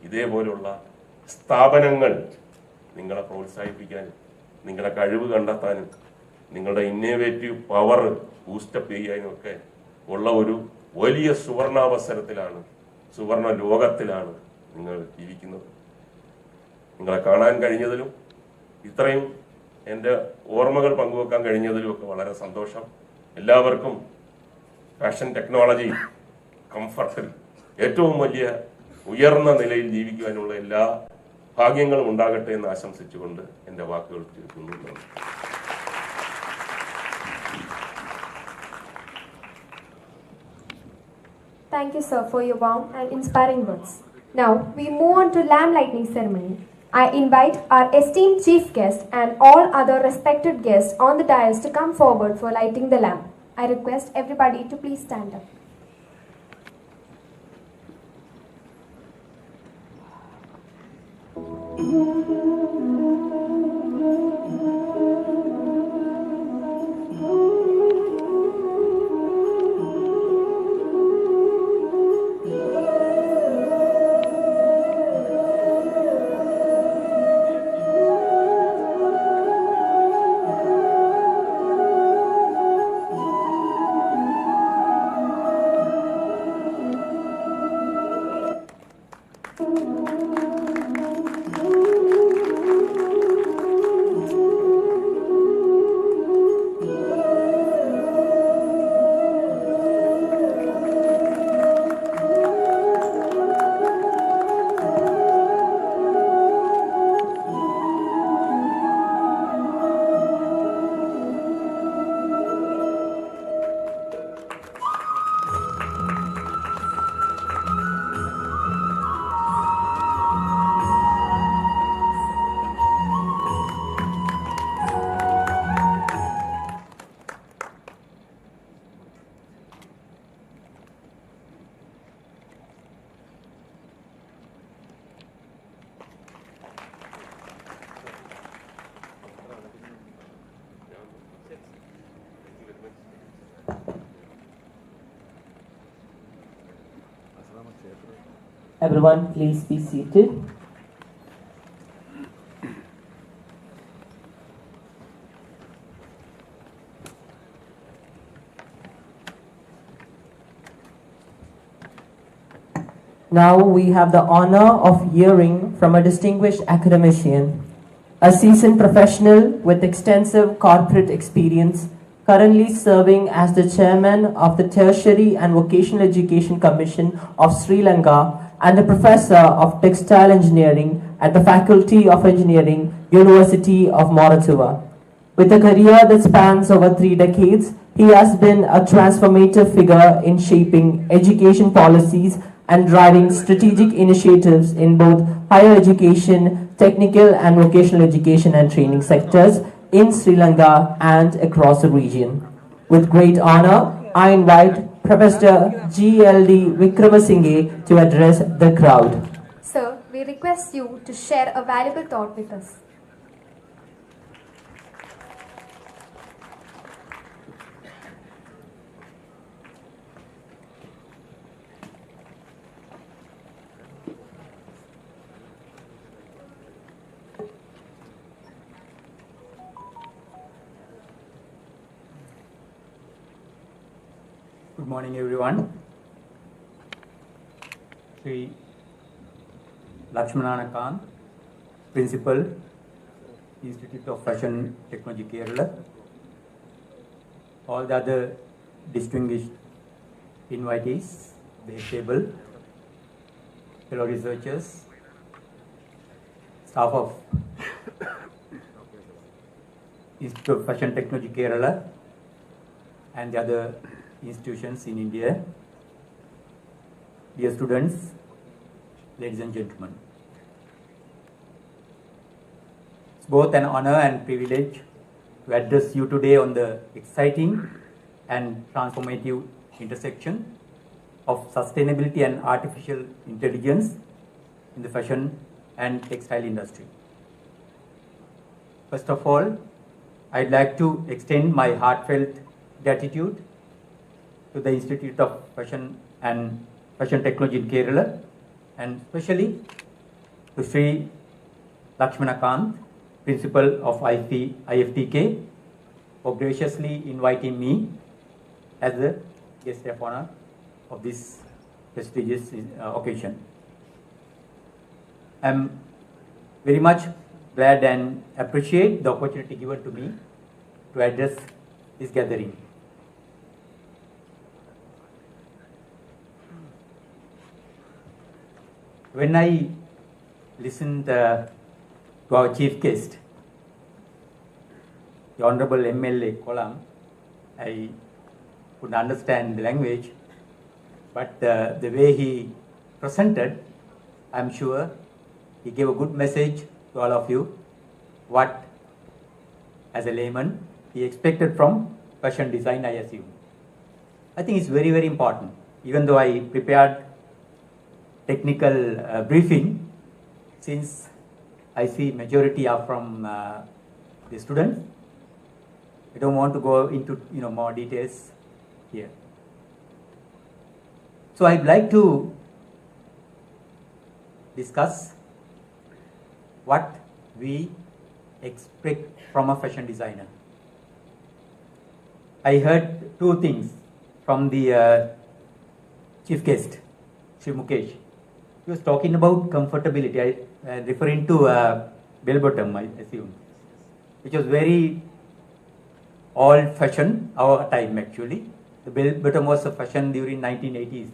E: ഇതേപോലുള്ള സ്ഥാപനങ്ങൾ നിങ്ങളെ പ്രോത്സാഹിപ്പിക്കാനും നിങ്ങളുടെ കഴിവ് കണ്ടെത്താനും നിങ്ങളുടെ ഇന്നോവേറ്റീവ് പവർ ബൂസ്റ്റപ്പ് ചെയ്യാനും ഒക്കെ ഉള്ള ഒരു വലിയ സുവർണാവസരത്തിലാണ്, സുവർണ ലോകത്തിലാണ് നിങ്ങൾ ജീവിക്കുന്നത്. നിങ്ങളെ കാണാൻ കഴിഞ്ഞതിലും ഇത്രയും എൻ്റെ ഓർമ്മകൾ പങ്കുവെക്കാൻ കഴിഞ്ഞതിലും ഒക്കെ വളരെ സന്തോഷം. എല്ലാവർക്കും ഫാഷൻ ടെക്നോളജി കംഫർട്ടിൽ ഏറ്റവും വലിയ ഉയർന്ന നിലയിൽ ജീവിക്കുവാനുള്ള എല്ലാ ഭാഗ്യങ്ങളും ഉണ്ടാകട്ടെ എന്ന് ആശംസിച്ചുകൊണ്ട് എൻ്റെ വാക്കുകൾ ചുരുക്കുന്നു.
B: Thank you, sir, for your warm and inspiring words. Now, we move on to lamp lighting ceremony. I invite our esteemed chief guest and all other respected guests on the dais to come forward for lighting the lamp. I request everybody to please stand up.
A: Everyone, please be seated. Now we have the honor of hearing from a distinguished academician, a seasoned professional with extensive corporate experience, currently serving as the chairman of the Tertiary and Vocational Education Commission of Sri Lanka and the professor of textile engineering at the Faculty of Engineering, University of Moratuva. With a career that spans over 3 decades, he has been a transformative figure in shaping education policies and driving strategic initiatives in both higher education, technical and vocational education and training sectors in Sri Lanka and across the region. With great honor, I invite Professor G.L.D. Vikramasinghe to address the crowd.
B: Sir, we request you to share a valuable thought with us.
F: Good morning, everyone. Sree Lakshmanana Khan, Principal, Institute of Fashion Technology Kerala, all the other distinguished invitees, the table, fellow researchers, staff of Institute of Fashion Technology Kerala and the other institutions in India, dear students, ladies and gentlemen. It's both an honor and privilege to address you today on the exciting and transformative intersection of sustainability and artificial intelligence in the fashion and textile industry. First of all, I'd like to extend my heartfelt gratitude to the Institute of Fashion and Fashion Technology in Kerala, and especially to Sree Lakshmanakant, Principal of IFTK, for graciously inviting me as the guest of honor of this prestigious occasion. I'm very much glad and appreciate the opportunity given to me to address this gathering. When I listened to our chief guest, the Honorable MLA Kollam, I couldn't understand the language, but the way he presented, I'm sure he gave a good message to all of you, what, as a layman, he expected from fashion design, I assume. I think it's very, very important. Even though I prepared technical briefing, since I see majority are from the students, I don't want to go into more details here. So I'd like to discuss what we expect from a fashion designer. I heard two things from the chief guest, Sri Mukesh. He was talking about comfortability, referring to bell bottom, I assume, which was very old fashion, our time actually. The bell bottom was a fashion during 1980s.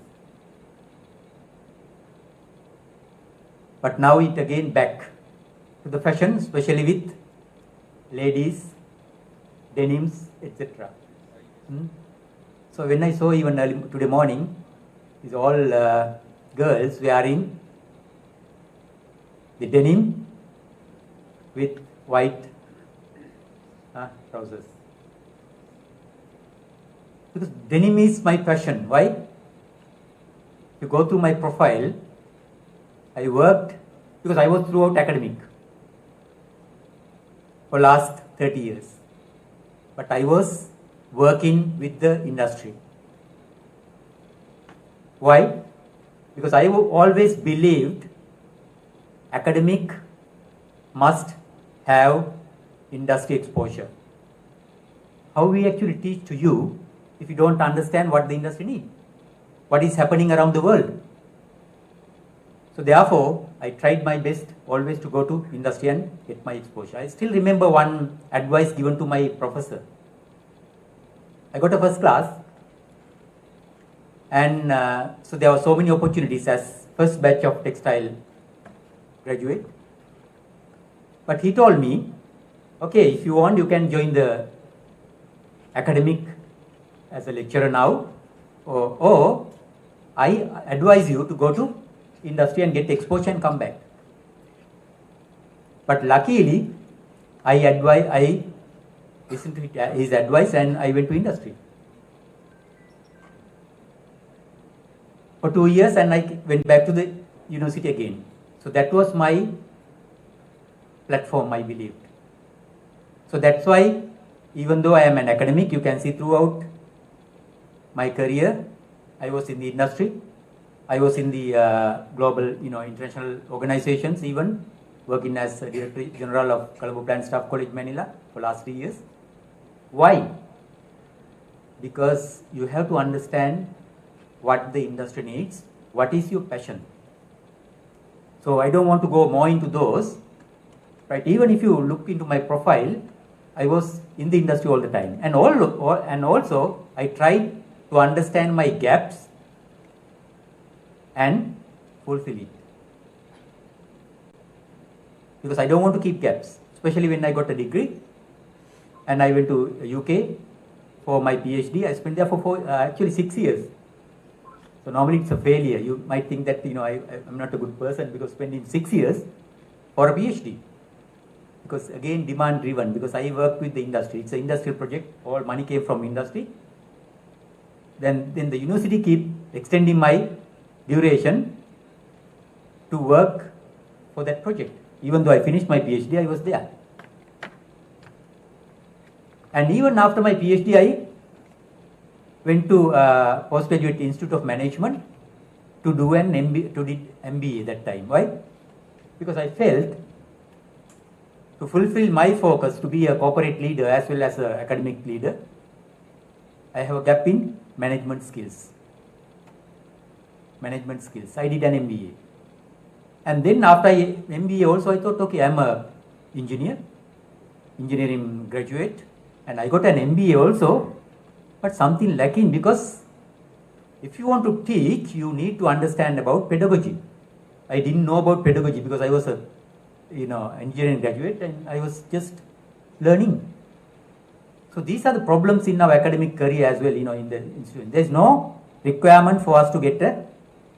F: But now it again back to the fashion, especially with ladies, denims, etc. So when I saw even early today morning, is all girls wearing the denim with white trousers. Because denim is my passion. Why? If you go through my profile, I worked, because I was throughout academic for last 30 years. But I was working with the industry. Why? Because I always believed academic must have industry exposure. How we actually teach to you if you don't understand what the industry needs, what is happening around the world. So therefore, I tried my best always to go to industry and get my exposure. I still remember one advice given to my professor. I got a first class, and so there were so many opportunities as first batch of textile graduate. But he told me, okay, if you want, you can join the academic as a lecturer now, or I advise you to go to industry and get exposure and come back. But luckily, I listened to his advice and I went to industry for 2 years, and I went back to the university again. So that was my platform, I believed. So that's why, even though I am an academic, you can see throughout my career, I was in the industry. I was in the global, international organizations, even working as Director General of Colombo Plant Staff College, Manila for last 3 years. Why? Because you have to understand what the industry needs, what is your passion. So I don't want to go more into those. right? Even if you look into my profile, I was in the industry all the time, and also I tried to understand my gaps and fulfill it, because I don't want to keep gaps, especially when I got a degree and I went to UK for my PhD. I spent there for actually 6 years. So normally it's a failure. You might think that I'm not a good person because spending 6 years for a PhD. Because again, demand driven, because I worked with the industry. It's an industrial project, all money came from industry. Then the university keep extending my duration to work for that project. Even though I finished my PhD, I was there. And even after my PhD, I went to Postgraduate Institute of Management to do an MBA that time. Why? Because I felt to fulfill my focus to be a corporate leader as well as an academic leader, I have a gap in management skills. I did an MBA. And then after MBA also I thought, okay, I'm a engineering graduate, and I got an MBA also, but something lacking, because if you want to teach, you need to understand about pedagogy. I didn't know about pedagogy because I was a engineering graduate and I was just learning. So these are the problems in our academic career as well, in the institute. There is no requirement for us to get a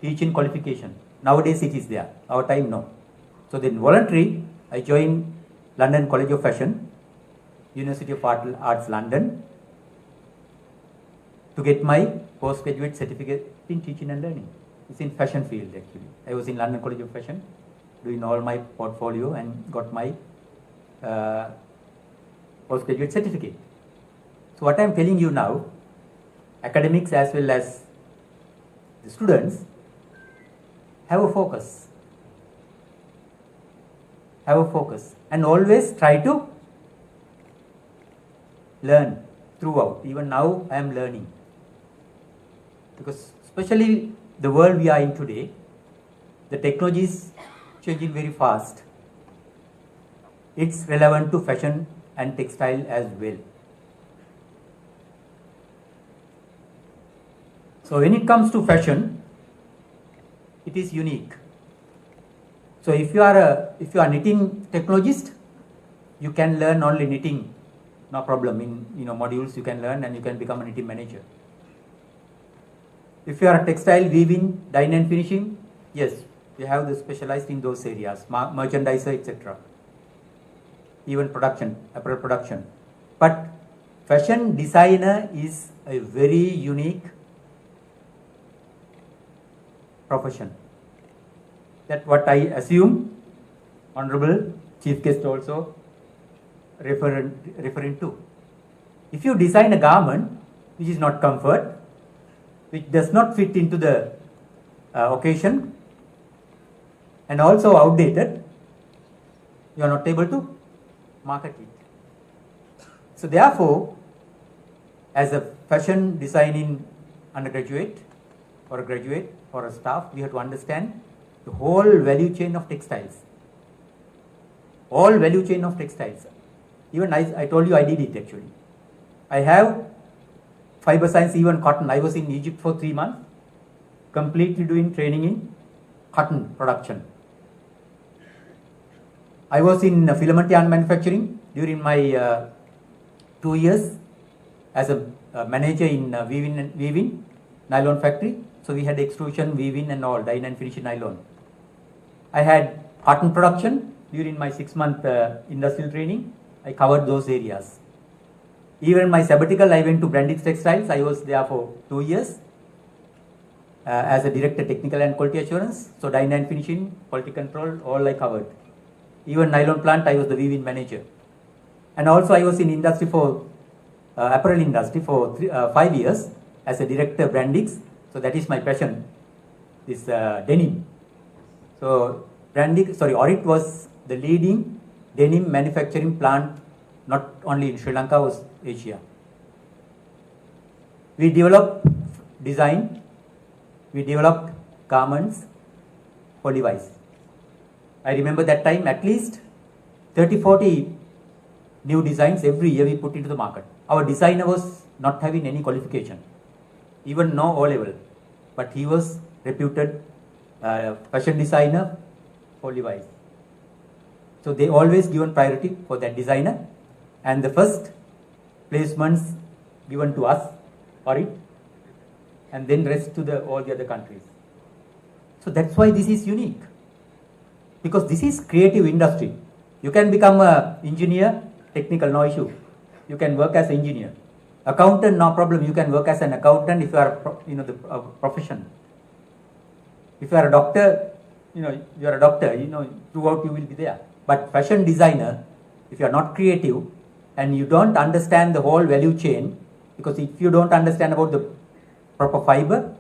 F: teaching qualification. Nowadays it is there. Our time, no. So then voluntary, I joined London College of Fashion, University of Arts London, to get my postgraduate certificate in teaching and learning. It's in fashion field actually. I was in London College of Fashion doing all my portfolio and got my postgraduate certificate. So what I am telling you now, academics as well as the students, have a focus. And always try to learn throughout. Even now I am learning. Because especially the world we are in today, the technology is changing very fast. It's relevant to fashion and textile as well. So when it comes to fashion, it is unique. So if you are a knitting technologist, you can learn only knitting, no problem. In modules you can learn and you can become a knitting manager. If you are a textile, weaving, dyeing and finishing, yes, you have the specialized in those areas, merchandiser, etc. Even production, apparel production. But fashion designer is a very unique profession. That's what I assume Honorable Chief Guest also referring to. If you design a garment which is not comfort, which does not fit into the occasion, and also outdated, you are not able to market it. So therefore, as a fashion designing undergraduate or a graduate or a staff, we have to understand the whole value chain of textiles. All value chain of textiles. Even I told you I did it actually. I have fiber science, even cotton. I was in Egypt for 3 months, completely doing training in cotton production. I was in filament yarn manufacturing during my 2 years as a manager in weaving nylon factory. So we had extrusion, weaving and all, dyeing and finishing nylon. I had cotton production during my 6-month industrial training. I covered those areas. Even my sabbatical, I went to Brandix Textiles. I was there for 2 years as a director technical and quality assurance. So dyeing and finishing, quality control, all I covered. Even nylon plant, I was the weaving manager. And also I was in industry for apparel industry for 5 years as a director Brandix. So that is my passion, this denim. So Orit was the leading denim manufacturing plant, not only in Sri Lanka, was Asia. We developed design, we developed garments for Levi's. I remember that time at least 30-40 new designs every year we put into the market. Our designer was not having any qualification, even no O-level, but he was reputed fashion designer for Levi's. So they always given priority for that designer, and the first placements given to us for it, and then rest to all the other countries. So that's why this is unique, because this is creative industry. You can become an engineer, technical, no issue. You can work as an engineer. Accountant, no problem. You can work as an accountant if you are, the profession. If you are a doctor, you are a doctor. Throughout you will be there. But fashion designer, if you are not creative and you don't understand the whole value chain, because if you don't understand about the proper fiber,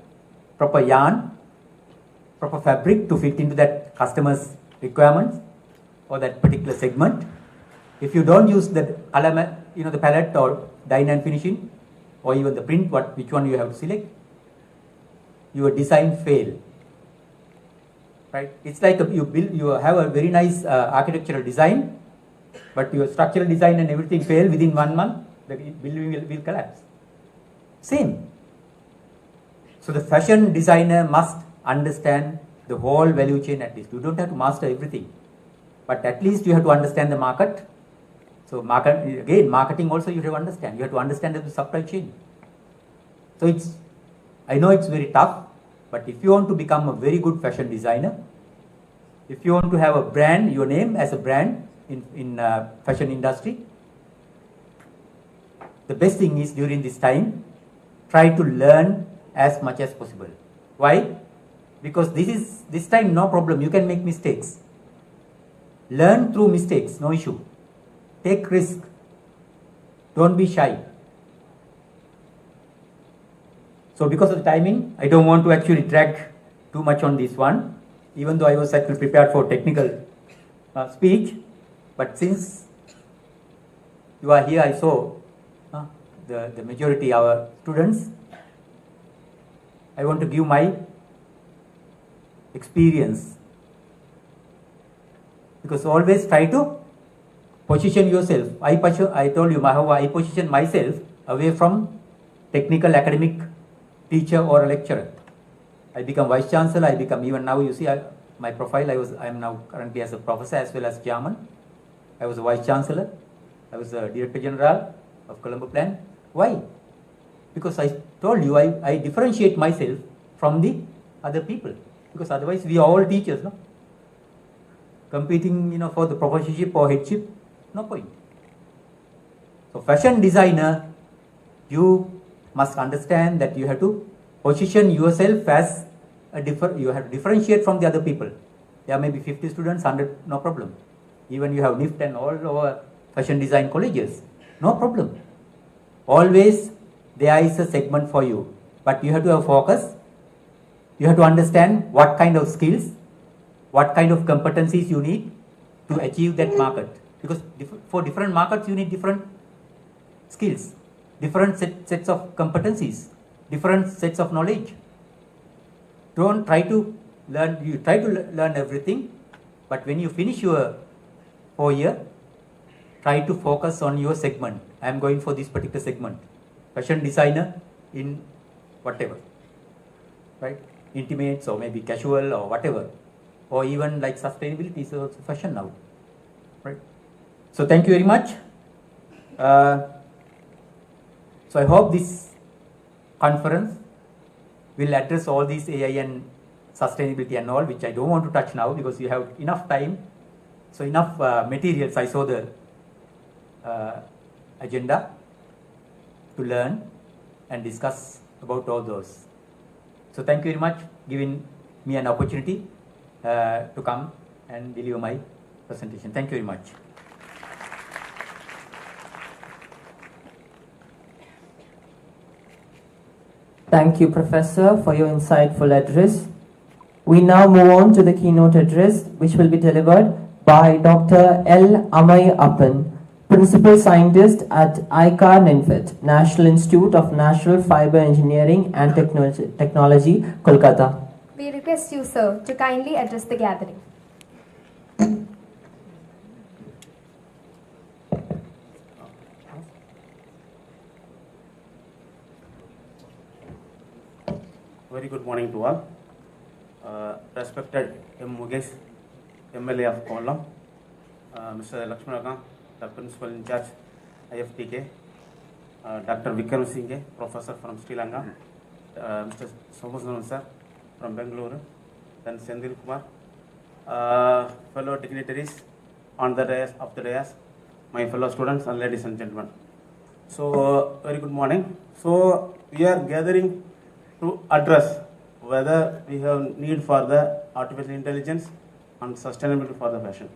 F: proper yarn, proper fabric to fit into that customer's requirements or that particular segment, if you don't use the color, the palette or dye and finishing, or even the print, which one you have to select, your design fail. Right? It's like you have a very nice architectural design, but your structural design and everything fail within 1 month, the building will collapse. Same. So the fashion designer must understand the whole value chain at least. You don't have to master everything, but at least you have to understand the market. So marketing also you have to understand. You have to understand the supply chain. So I know it's very tough, but if you want to become a very good fashion designer, if you want to have a brand, your name as a brand in fashion industry, the best thing is during this time, try to learn as much as possible. Why? Because this time no problem, you can make mistakes. Learn through mistakes, no issue. Take risk. Don't be shy. So because of the timing, I don't want to actually drag too much on this one, even though I was actually prepared for technical speech. But since you are here, I saw the majority our students. I want to give my experience, because always try to position yourself. I told you how I position myself away from technical academic teacher or a lecturer. I become vice chancellor. I become, even now you see my profile. I am now currently as a professor as well as chairman. I was a vice chancellor. I was a director general of Kollam plant. Why? Because I told you I differentiate myself from the other people, because otherwise we are all teachers, no? Competing, for the professorship or headship, no point. So fashion designer, you must understand that you have to position yourself as you have to differentiate from the other people. There may be 50 students, 100, no problem. Even you have NIFT and all over fashion design colleges, no problem. Always there is a segment for you, but you have to have focus. You have to understand what kind of skills, what kind of competencies you need to achieve that market. Because for different markets, you need different skills, different sets of competencies, different sets of knowledge. Don't try to learn, you try to learn everything, but when you finish your 4 year, try to focus on your segment. I am going for this particular segment. Fashion designer in whatever, right? Intimates or maybe casual or whatever. Or even like sustainability is also fashion now, right? So thank you very much. So I hope this conference will address all these AI and sustainability and all, which I don't want to touch now because you have enough time. So enough materials. I saw the agenda to learn and discuss about all those. So thank you very much giving me an opportunity to come and deliver my presentation. Thank you very much.
A: Thank you, Professor, for your insightful address. We now move on to the keynote address, which will be delivered by Dr. L. Amay Appan, Principal Scientist at ICAR NINFIT, National Institute of Natural Fiber Engineering and Technology, Kolkata.
B: We request you, sir, to kindly address the gathering.
G: very good morning to all. Respected M. Mukesh, MLA of Kollam, Mr. Lakshmanaka, the Principal in Charge, IFTK, Dr. Vikram Singh, Professor from Sri Lanka, Mr. Somasundan sir from Bangalore, then Sendil Kumar, fellow dignitaries on the dais, of the dais, my fellow students and ladies and gentlemen. So, very good morning. So, we are gathering to address whether we have need for the artificial intelligence and sustainability for the fashion.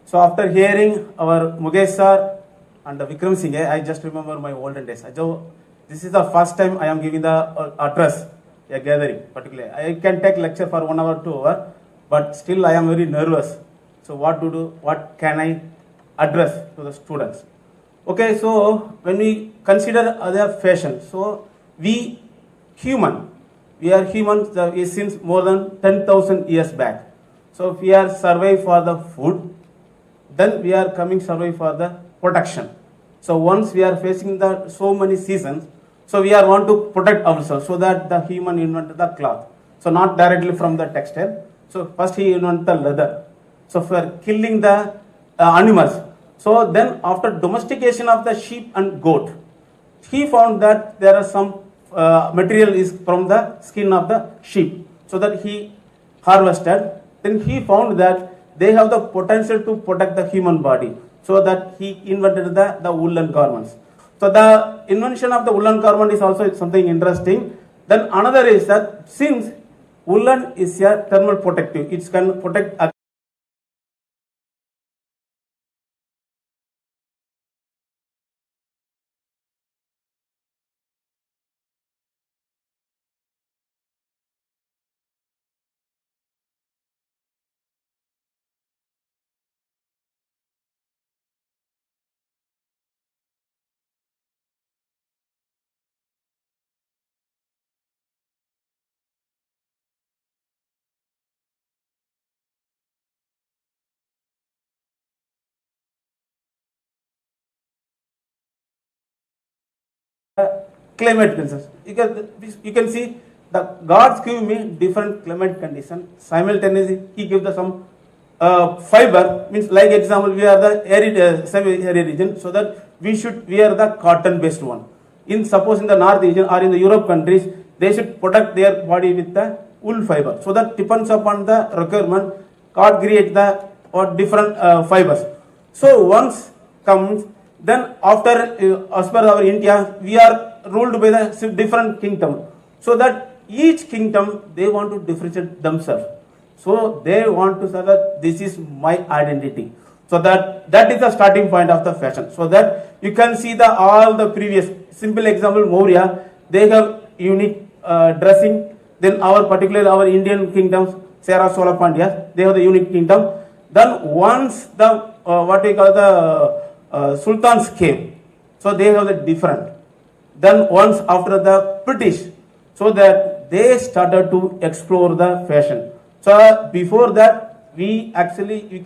G: So, after hearing our Mukesh sir and Vikram Singh, I just remember my olden days. This is the first time I am giving the address, a gathering particularly. I can take lecture for 1 hour, 2 hours, but still I am very nervous. So, what to do? What can I address to the students? Okay, so when we consider other fashion, so we are humans since more than 10,000 years back. So if we are survive for the food, then we are coming survive for the protection. So once we are facing the so many seasons, so we are want to protect ourselves, so that the human invented the cloth. So not directly from the textile. So first he invented the leather. So for killing the animals. So then after domestication of the sheep and goat, he found that there are some material is from the skin of the sheep. So that he harvested. Then he found that they have the potential to protect the human body. So that he invented the woolen garments. So the invention of the woolen garment is also something interesting. Then another is that since woolen is a thermal protective, it can protect climate conditions. You can see the gods give me different climate conditions. Simultaneously, he gives the some fiber, means like example, we are the arid, semi-arid region, so that we should wear the cotton based one. Suppose in the north region or in the Europe countries, they should protect their body with the wool fiber. So that depends upon the requirement, God create the or different fibers. So once comes, then after as per our India, we are ruled by the different kingdom. So that each kingdom, they want to differentiate themselves. So they want to say that this is my identity. So that is the starting point of the fashion. So that you can see all the previous simple example, Maurya, they have unique dressing. Then our Indian kingdoms, Sera Sola Pandya, they have the unique kingdom. Then once the what we call the sultans came, so they have the different. Then once after the British, so that they started to explore the fashion. So before that, you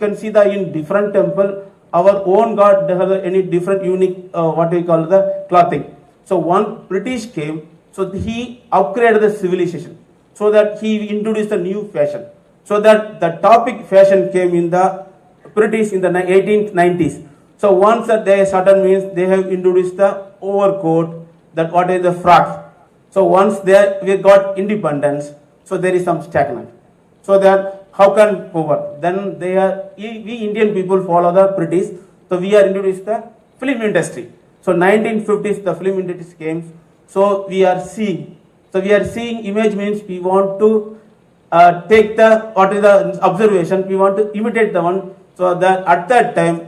G: can see that in different temple, our own god has any different unique what we call the clothing. So one British came, so he upgraded the civilization, so that he introduced a new fashion. So that the topic fashion came in the British in the 1890s. So once that they started means they have introduced the overcoat, that what is the frock. So once we got independence, so there is some stagnant. So that how can over? Then we Indian people follow the British. So we are introduced the film industry. So 1950s the film industry came. So we are seeing. So we are seeing image means we want to take what is the observation. We want to imitate the one. So that at that time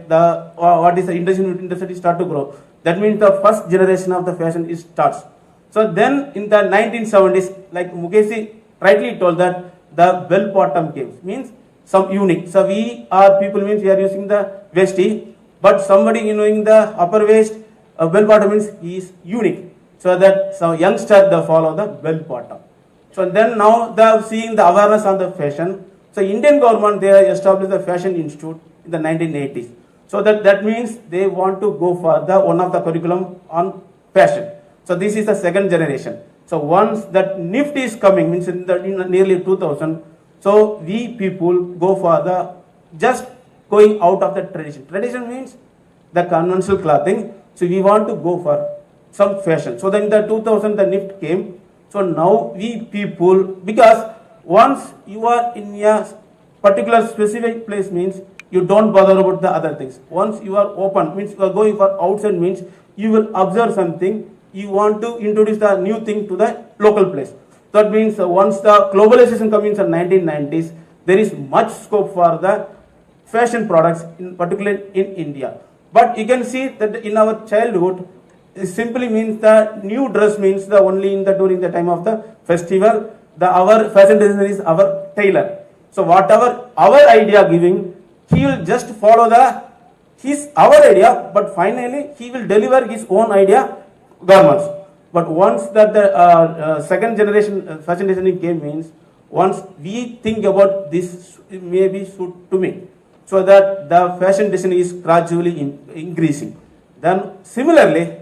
G: what is the industry start to grow. That means the first generation of the fashion starts. So then in the 1970s, like Mukesh rightly told that the bell-bottom came, means some unique. So we are people means we are using the vesti, but somebody knowing the upper waist, bell-bottom means he is unique. So that some youngster they follow the bell-bottom. So then now they are seeing the awareness on the fashion. So Indian government they have established the fashion institute in the 1980s. So that means they want to go for one of the curriculum on fashion. So this is the second generation. So once that Nifty is coming, means in nearly 2000, so we people go for the just going out of the tradition. Tradition means the conventional clothing. So we want to go for some fashion. So then the 2000 the Nifty came. So now we people, because once you are in a particular specific place means you don't bother about the other things. Once you are open means you are going for outside means you will observe something. You want to introduce the new thing to the local place. That means once the globalization comes in the 1990s, there is much scope for the fashion products, in particular in India. But you can see that in our childhood, it simply means the new dress means the only in the during the time of the festival. Our fashion designer is our tailor. So whatever our idea giving, he will just follow our idea, but finally he will deliver his own idea garments. But once that the second generation fashion designing came means, once we think about this may be suit to me, so that the fashion design is gradually increasing. Then similarly,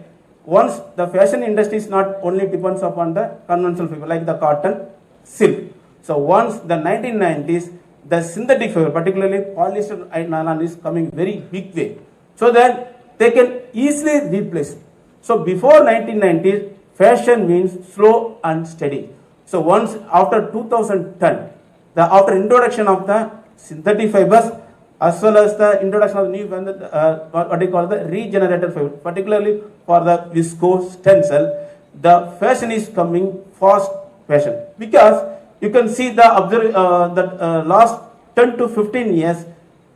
G: once the fashion industry is not only depends upon the conventional fiber like the cotton, silk. So once the 1990s, the synthetic fiber, particularly polyester and nylon, is coming very big way, so that they can easily replace. So before 1990s, fashion means slow and steady. So once after 2010, after introduction of the synthetic fibers as well as the introduction of new what they call the regenerated fiber, particularly for the viscose stencil, the fashion is coming fast fashion, because you can see the last 10 to 15 years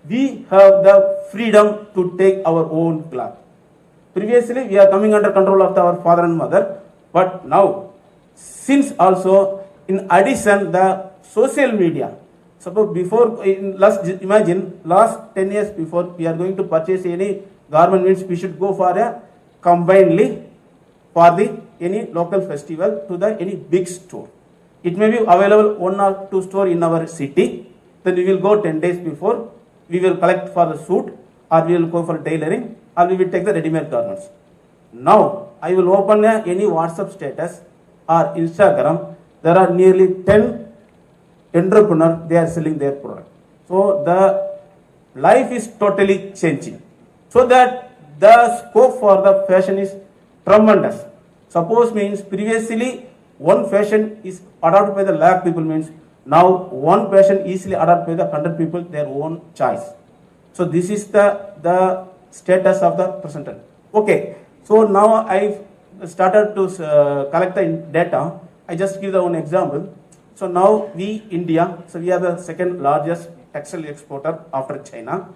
G: we have the freedom to take our own cloth. Previously we are coming under control of our father and mother, but now since also in addition the social media. Suppose before, imagine last 10 years before we are going to purchase any garment means we should go for a combinedly for the any local festival to the any big store. It may be available 1 or 2 store in our city. Then we will go 10 days before. We will collect for the suit, or we will go for tailoring, or we will take the ready-made garments. Now I will open any WhatsApp status or Instagram. There are nearly 10 entrepreneurs, they are selling their product. So the life is totally changing. So that the scope for the fashion is tremendous. Suppose means previously one fashion is adopted by the lakh people means now one fashion easily adopted by the 100 people their own choice. So this is the status of the present time. Okay, so now I started to collect the data. I just give the one example. So now we India, so we are the second largest textile exporter after China.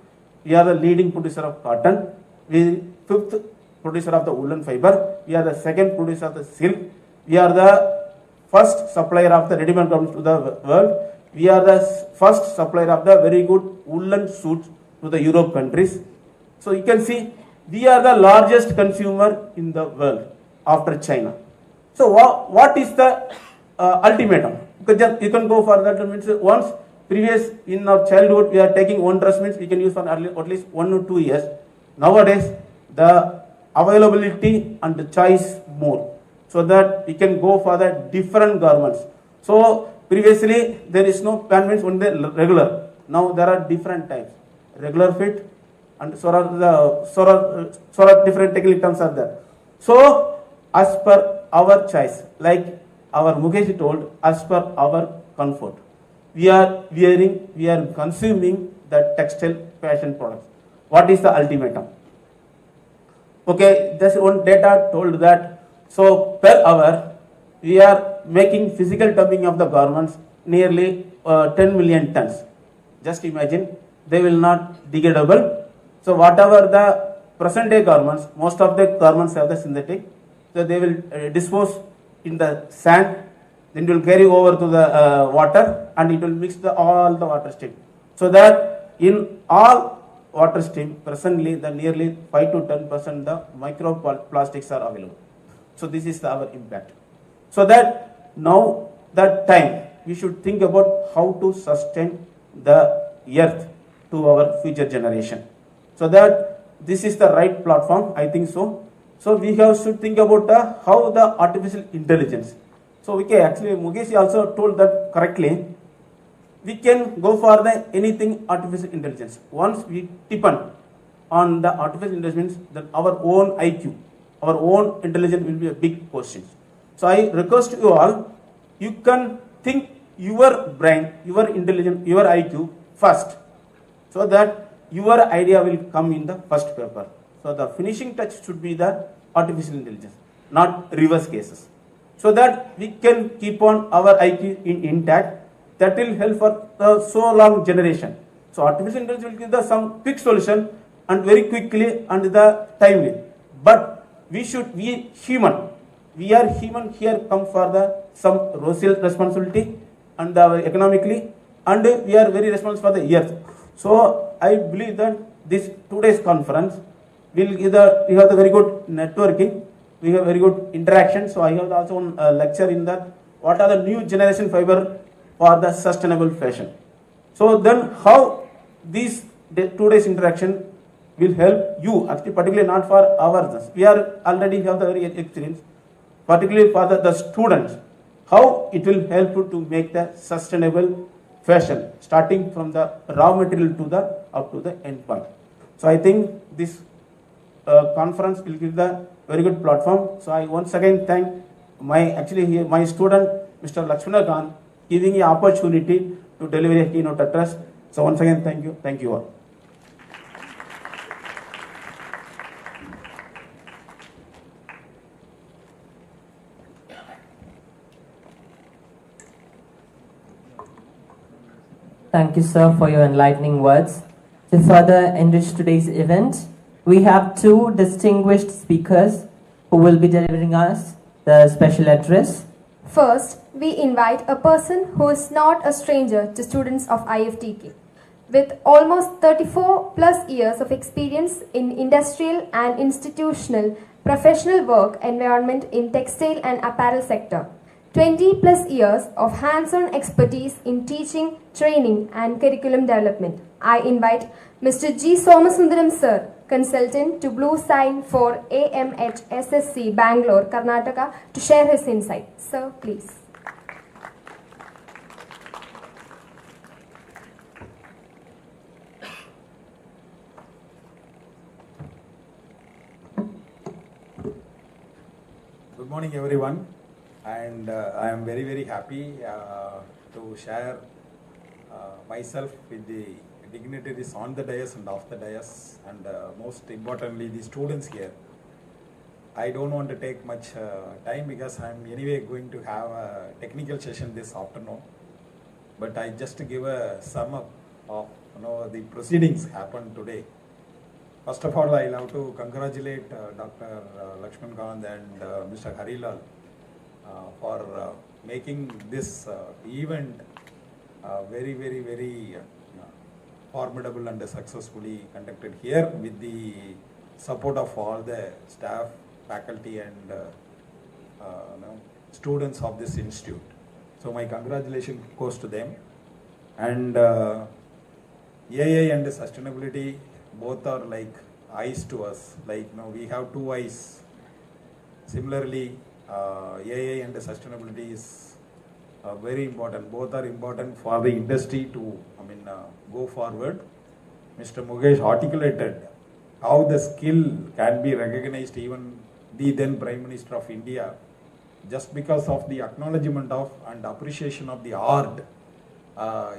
G: We are the leading producer of cotton. We fifth producer of the woolen fiber. We are the second producer of the silk. We are the first supplier of the ready-made garments to the world. We are the first supplier of the very good woolen suits to the Europe countries. So you can see we are the largest consumer in the world after China. So what is the ultimatum? You can go for that. Means once previous in our childhood we are taking one dress means we can use for at least 1 or 2 years. Nowadays the availability and the choice more, so that we can go for the different garments. So previously there is no pant means only regular. Now there are different types, regular fit, and so are different technical terms are there. So as per our choice, like our Mukesh told, as per our comfort, we are wearing, we are consuming the textile fashion products. What is the ultimatum? Okay, this one data told that so per hour we are making physical dumping of the garments nearly 10 million tons. Just imagine, they will not degradable. So whatever the present day garments, most of the garments have the synthetic. So they will dispose in the sand, then it will carry over to the water, and it will mix all the water stream. So that in all water stream presently the nearly 5 to 10% the microplastics are available. So this is our impact. So that now that time we should think about how to sustain the earth to our future generation. So that this is the right platform, I think so. So we have to think about how the artificial intelligence, So we can actually, Mukesh also told that correctly. We can go for the anything artificial intelligence. Once we depend on the artificial intelligence, then our own IQ, our own intelligence will be a big question. So I request you all, you can think your brain, your intelligence, your IQ first, so that your idea will come in the first paper. So the finishing touch should be the artificial intelligence, not reverse cases. So that we can keep on our IQ intact. That will help for the so long generation. So artificial intelligence will give the some quick solution and very quickly and the timely. But we human, we are human here come for the some social responsibility and economically, and we are very responsible for the earth. So I believe that this today's conference will give we have the very good networking, we have very good interaction. So I have also a lecture in that what are the new generation fiber for the sustainable fashion. So then how this today's interaction will help you, actually particularly not for ours. We are already have the very experience, particularly for the students, how it will help you to make the sustainable fashion, starting from the raw material to the up to the end point. So I think this conference will give the very good platform. So I once again thank my student, Mr. Lakshmana Khan, giving me opportunity to deliver a keynote address. So once again, thank you all.
A: Thank you, sir, for your enlightening words. To further enrich today's event, we have two distinguished speakers who will be delivering us the special address.
B: First, we invite a person who is not a stranger to students of IFTK. With almost 34 plus years of experience in industrial and institutional professional work environment in textile and apparel sector, 20 plus years of hands-on expertise in teaching, training and curriculum development, I invite Mr. G. Somasundaram sir, consultant to Blue Sign for AMH SSC Bangalore, Karnataka, to share his insight. Sir, please.
H: Good morning, everyone, and I am very happy to share myself with the dignitaries on the dais and off the dais, and most importantly the students here. I don't want to take much time because I am anyway going to have a technical session this afternoon, but I just give a sum up of the proceedings happened today. First of all, I love to congratulate Dr. Lakshman Khan and Mr. Harilal for making this event very formidable and successfully conducted here with the support of all the staff, faculty and students of this institute. So my congratulations goes to them. And AI and sustainability both are like eyes to us, like we have two eyes. Similarly, AI and sustainability is very important. Both are important for the industry to go forward. Mr. Mukesh articulated how the skill can be recognized, even the then Prime Minister of India, just because of the acknowledgement of and appreciation of the art.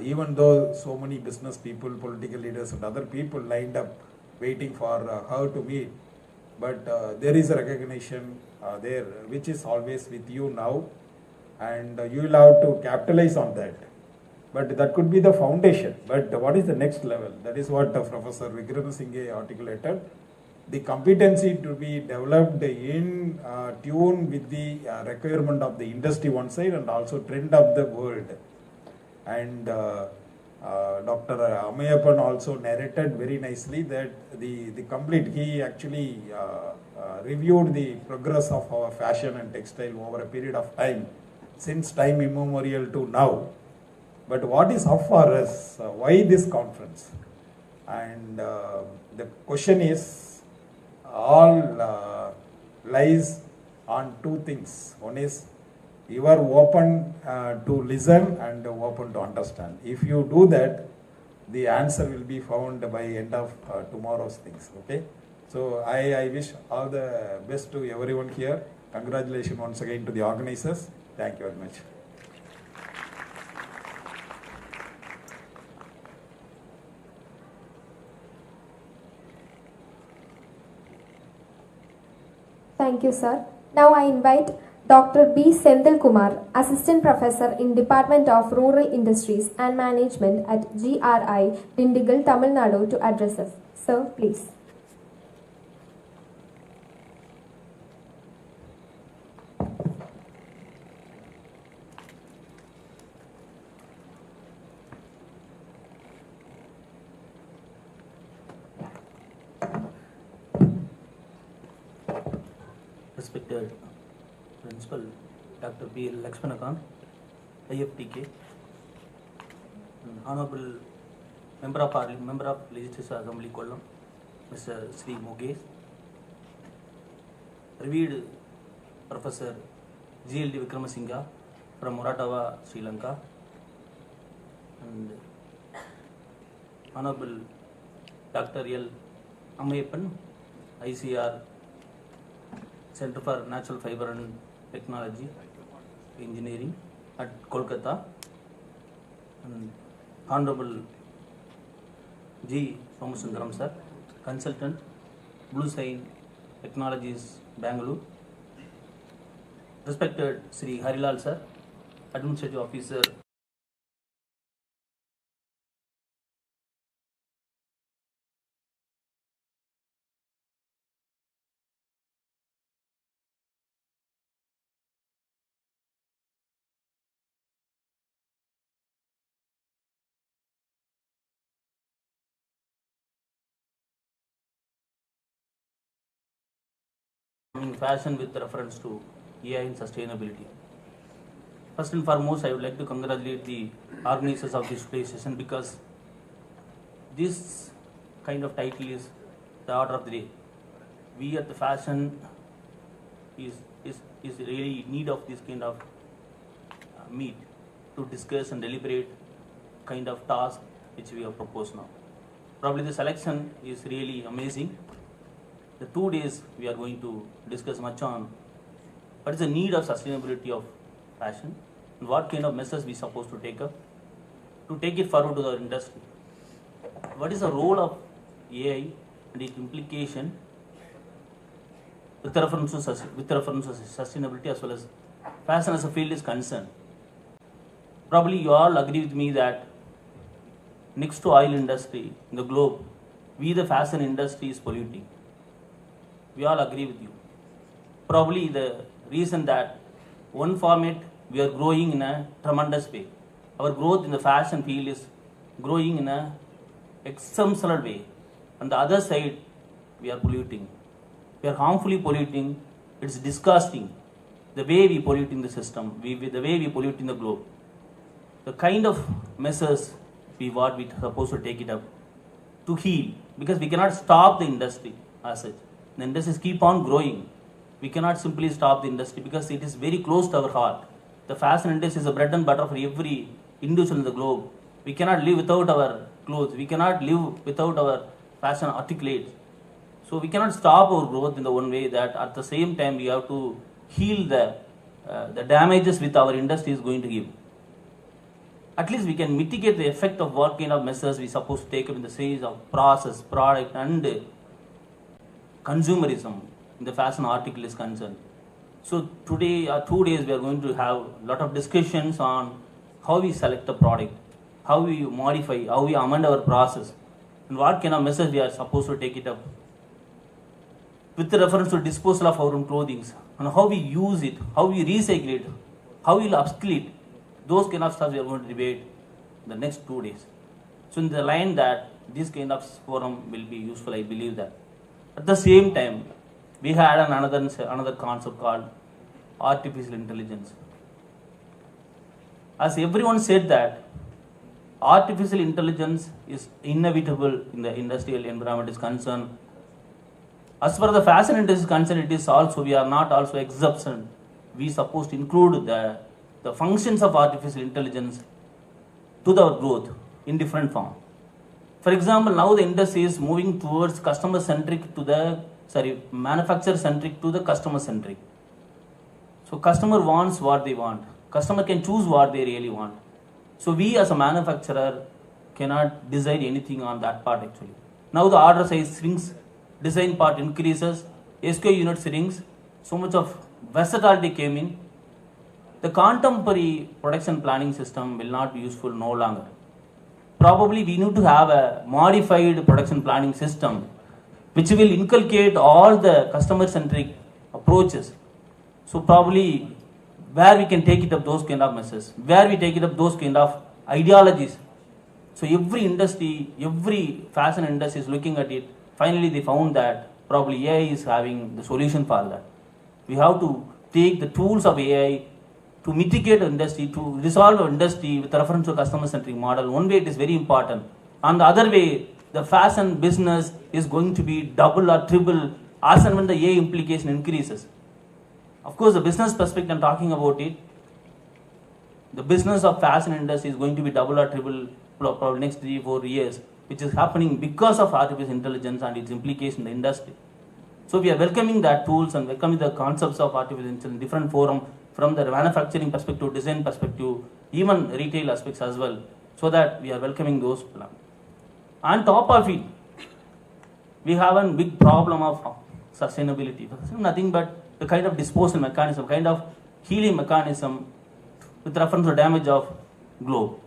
H: Even though so many business people, political leaders and other people lined up waiting for her to meet, but there is a recognition there which is always with you now, and you will have to capitalize on that. But that could be the foundation. But what is the next level? That is what Professor Vikramasinghe articulated. The competency to be developed in tune with the requirement of the industry one side and also trend of the world. And Dr. Amayappan also narrated very nicely that he actually reviewed the progress of our fashion and textile over a period of time, since time immemorial to now. But what is up for us? Why this conference? And the question is, all lies on two things. One is you are open to listen and open to understand. If you do that, the answer will be found by end of tomorrow's things. Okay. So I wish all the best to everyone here. Congratulations once again to the organizers. Thank you very much.
B: Thank you, sir. Now I invite Dr. B. Senthil Kumar, Assistant Professor in Department of Rural Industries and Management at GRI, Dindigul, Tamil Nadu to address us. Sir, please.
I: Respected Principal Dr. B. Lakshmanakan, IFTK, Honorable Member of Parliament, Member of Legislative Assembly Kollam, Mr. Sree revered Professor G.L.D. Vikramasinghe from Moratava, Sri Lanka, and Honorable Dr. L. Ammayappan, ICR Center for Natural Fiber and Technology Engineering at Kolkata, and Honorable G. Somasundaram sir, Consultant, Blue Sign Technologies, Bangalore. Respected Sri Harilal sir, Administrative Officer, fashion with reference to AI and sustainability. First and foremost, I would like to congratulate the organizers of this today's session, because this kind of title is the order of the day. We at the fashion is really in need of this kind of meet to discuss and deliberate kind of task which we have proposed now. Probably the selection is really amazing. The 2 days we are going to discuss much on what is the need of sustainability of fashion and what kind of measures we are supposed to take up to take it forward to the industry. What is the role of AI and its implication with reference to sustainability as well as fashion as a field is concerned. Probably you all agree with me that next to oil industry in the globe, we the fashion industry is polluting. We all agree with you. Probably the reason that one format we are growing in a tremendous way. Our growth in the fashion field is growing in a exceptional way. On the other side, we are polluting. We are harmfully polluting. It's disgusting. The way we pollute in the system, the way we pollute in the globe. The kind of measures we supposed to take it up to heal, because we cannot stop the industry as such. The industries keep on growing. We cannot simply stop the industry because it is very close to our heart. The fashion industry is the bread and butter for every individual in the globe. We cannot live without our clothes. We cannot live without our fashion articulates. So we cannot stop our growth in the one way that at the same time we have to heal the damages which our industry is going to give. At least we can mitigate the effect of what kind of measures we are supposed to take up in the sense of process, product and consumerism in the fashion article is concerned. So today, 2 days, we are going to have a lot of discussions on how we select a product, how we modify, how we amend our process, and what kind of measures we are supposed to take it up. With reference to disposal of our own clothing, and how we use it, how we recycle it, how we will upskill it, those kind of stuff we are going to debate the next 2 days. So in the line that this kind of forum will be useful, I believe that. At the same time, we had another concept called artificial intelligence. As everyone said that artificial intelligence is inevitable in the industrial environment is concerned. As far as the fashion industry is concerned, it is also, we are not also exception. we supposed to include the functions of artificial intelligence to the growth in different form. For example, now the industry is moving towards manufacturer-centric to the customer-centric. So customer wants what they want. Customer can choose what they really want. So we as a manufacturer cannot decide anything on that part actually. Now the order size shrinks, design part increases, SKU unit shrinks, so much of versatility came in. The contemporary production planning system will not be useful no longer. Probably we need to have a modified production planning system which will inculcate all the customer-centric approaches. So probably where we can take it up those kind of measures, where we take it up those kind of ideologies. So every industry, every fashion industry is looking at it. Finally they found that probably AI is having the solution for that. We have to take the tools of AI to mitigate industry, to resolve industry with reference to customer-centric model. One way it is very important. On the other way, the fashion business is going to be double or triple as and when the AI implication increases. Of course, the business perspective I'm talking about it, the business of fashion industry is going to be double or triple probably next 3-4 years, which is happening because of artificial intelligence and its implication in the industry. So we are welcoming that tools and welcoming the concepts of artificial intelligence in different forum, from the manufacturing perspective, design perspective, even retail aspects as well, so that we are welcoming those plans. On top of it, we have a big problem of sustainability. Nothing but the kind of disposal mechanism, kind of healing mechanism with reference to damage of globe.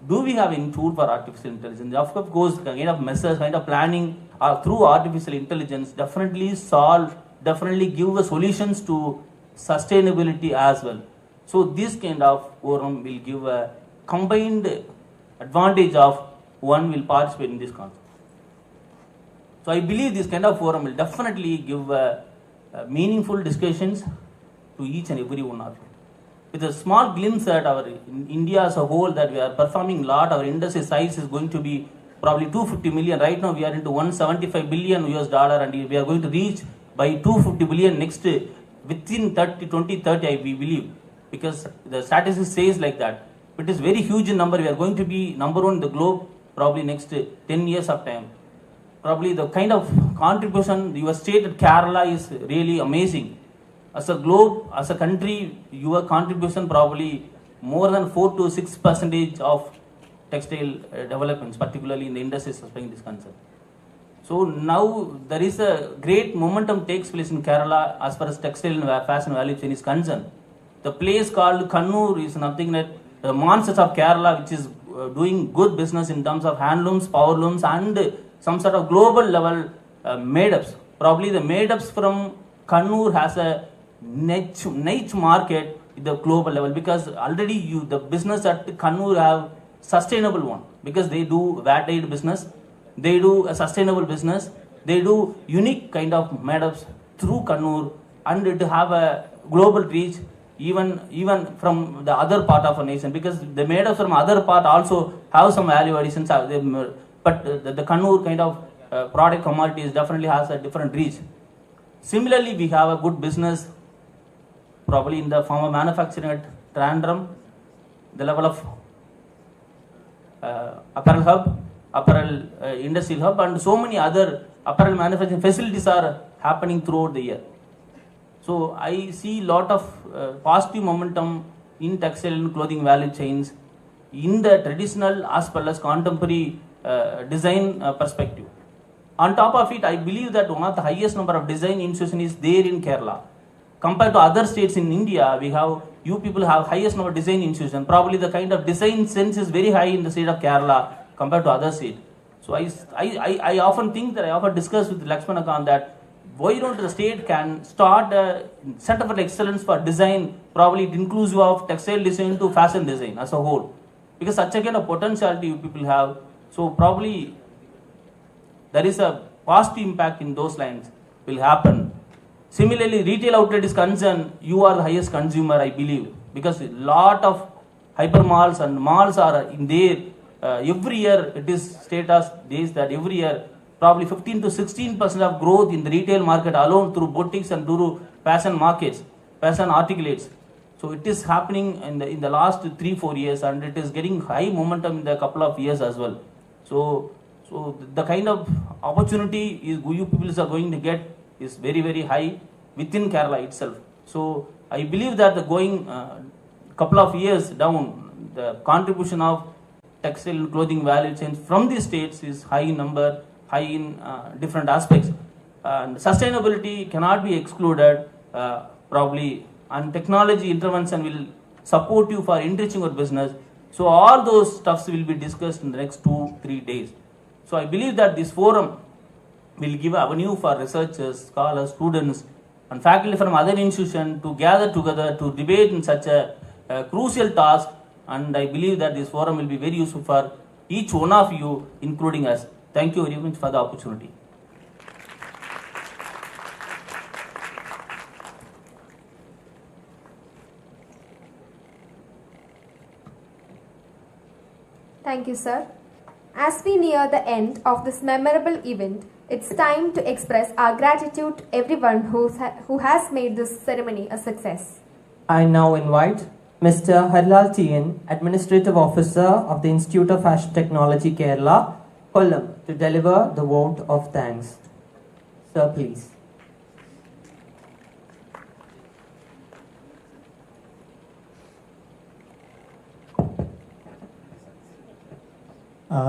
I: Do we have any tool for artificial intelligence? Of course, kind of measures, kind of planning through artificial intelligence definitely solve, definitely give the solutions to sustainability as well. So this kind of forum will give a combined advantage of one will participate in this concept. So I believe this kind of forum will definitely give meaningful discussions to each and every one of you. With a small glimpse at our in India as a whole that we are performing a lot, our industry size is going to be probably 250 million. Right now we are into 175 billion US dollar and we are going to reach by 250 billion next within 2030 we believe, because the statistics says like that. It is very huge in number. We are going to be number one in the globe probably next 10 years of time. Probably the kind of contribution your state at Kerala is really amazing. As a globe, as a country, your contribution probably more than 4 to 6% of textile developments, particularly in the industry suspecting this concern. So now there is a great momentum takes place in Kerala as far as textile and fashion value chain is concerned. The place called Kannur is nothing that the monsters of Kerala, which is doing good business in terms of handlooms, power looms, and some sort of global level made-ups. Probably the made-ups from Kannur has a niche market at the global level, because already the business at Kannur have sustainable one, because they do VAT-aid business, they do a sustainable business, they do unique kind of made-ups through Kannur, and to have a global reach even from the other part of a nation, because the made-ups from other part also have some value additions, but the Kannur kind of product commodities definitely has a different reach. Similarly, we have a good business probably in the form of manufacturing at Trandrum, the level of apparel hub, apparel industrial hub, and so many other apparel manufacturing facilities are happening throughout the year. So I see lot of positive momentum in textile and clothing value chains in the traditional as well as contemporary design perspective. On top of it, I believe that one of the highest number of design institutions is there in Kerala. Compared to other states in India, you people have highest number of design institutions. Probably the kind of design sense is very high in the state of Kerala compared to other states. So I often think that I often discuss with Lakshmana on that, why don't the state can start a center for excellence for design, probably inclusive of textile design to fashion design as a whole, because such a kind of potentiality you people have. So probably there is a positive impact in those lines will happen. Similarly, retail outlet is concerned, you are the highest consumer, I believe, because a lot of hyper malls and malls are in there. Every year, it is status days that every year, probably 15 to 16% of growth in the retail market alone through boutiques and through fashion markets. person articulates. So it is happening in the last 3-4 years, and it is getting high momentum in the couple of years as well. So the kind of opportunity you people are going to get is very, very high within Kerala itself. So I believe that the going couple of years down, the contribution of textile and clothing value chains from these states is high in number, high in different aspects. And sustainability cannot be excluded probably, and technology intervention will support you for enriching your business. So all those stuffs will be discussed in the next 2-3 days. So I believe that this forum will give avenue for researchers, scholars, students, and faculty from other institutions to gather together to debate in such a crucial task. And I believe that this forum will be very useful for each one of you, including us. Thank you very much for the opportunity.
B: Thank you, sir. As we near the end of this memorable event, it's time to express our gratitude to everyone who has made this ceremony a success.
A: I now invite Mr. Harilal TN, Administrative Officer of the Institute of Fashion Technology, Kerala, Kollam, to deliver the vote of thanks. Sir, please.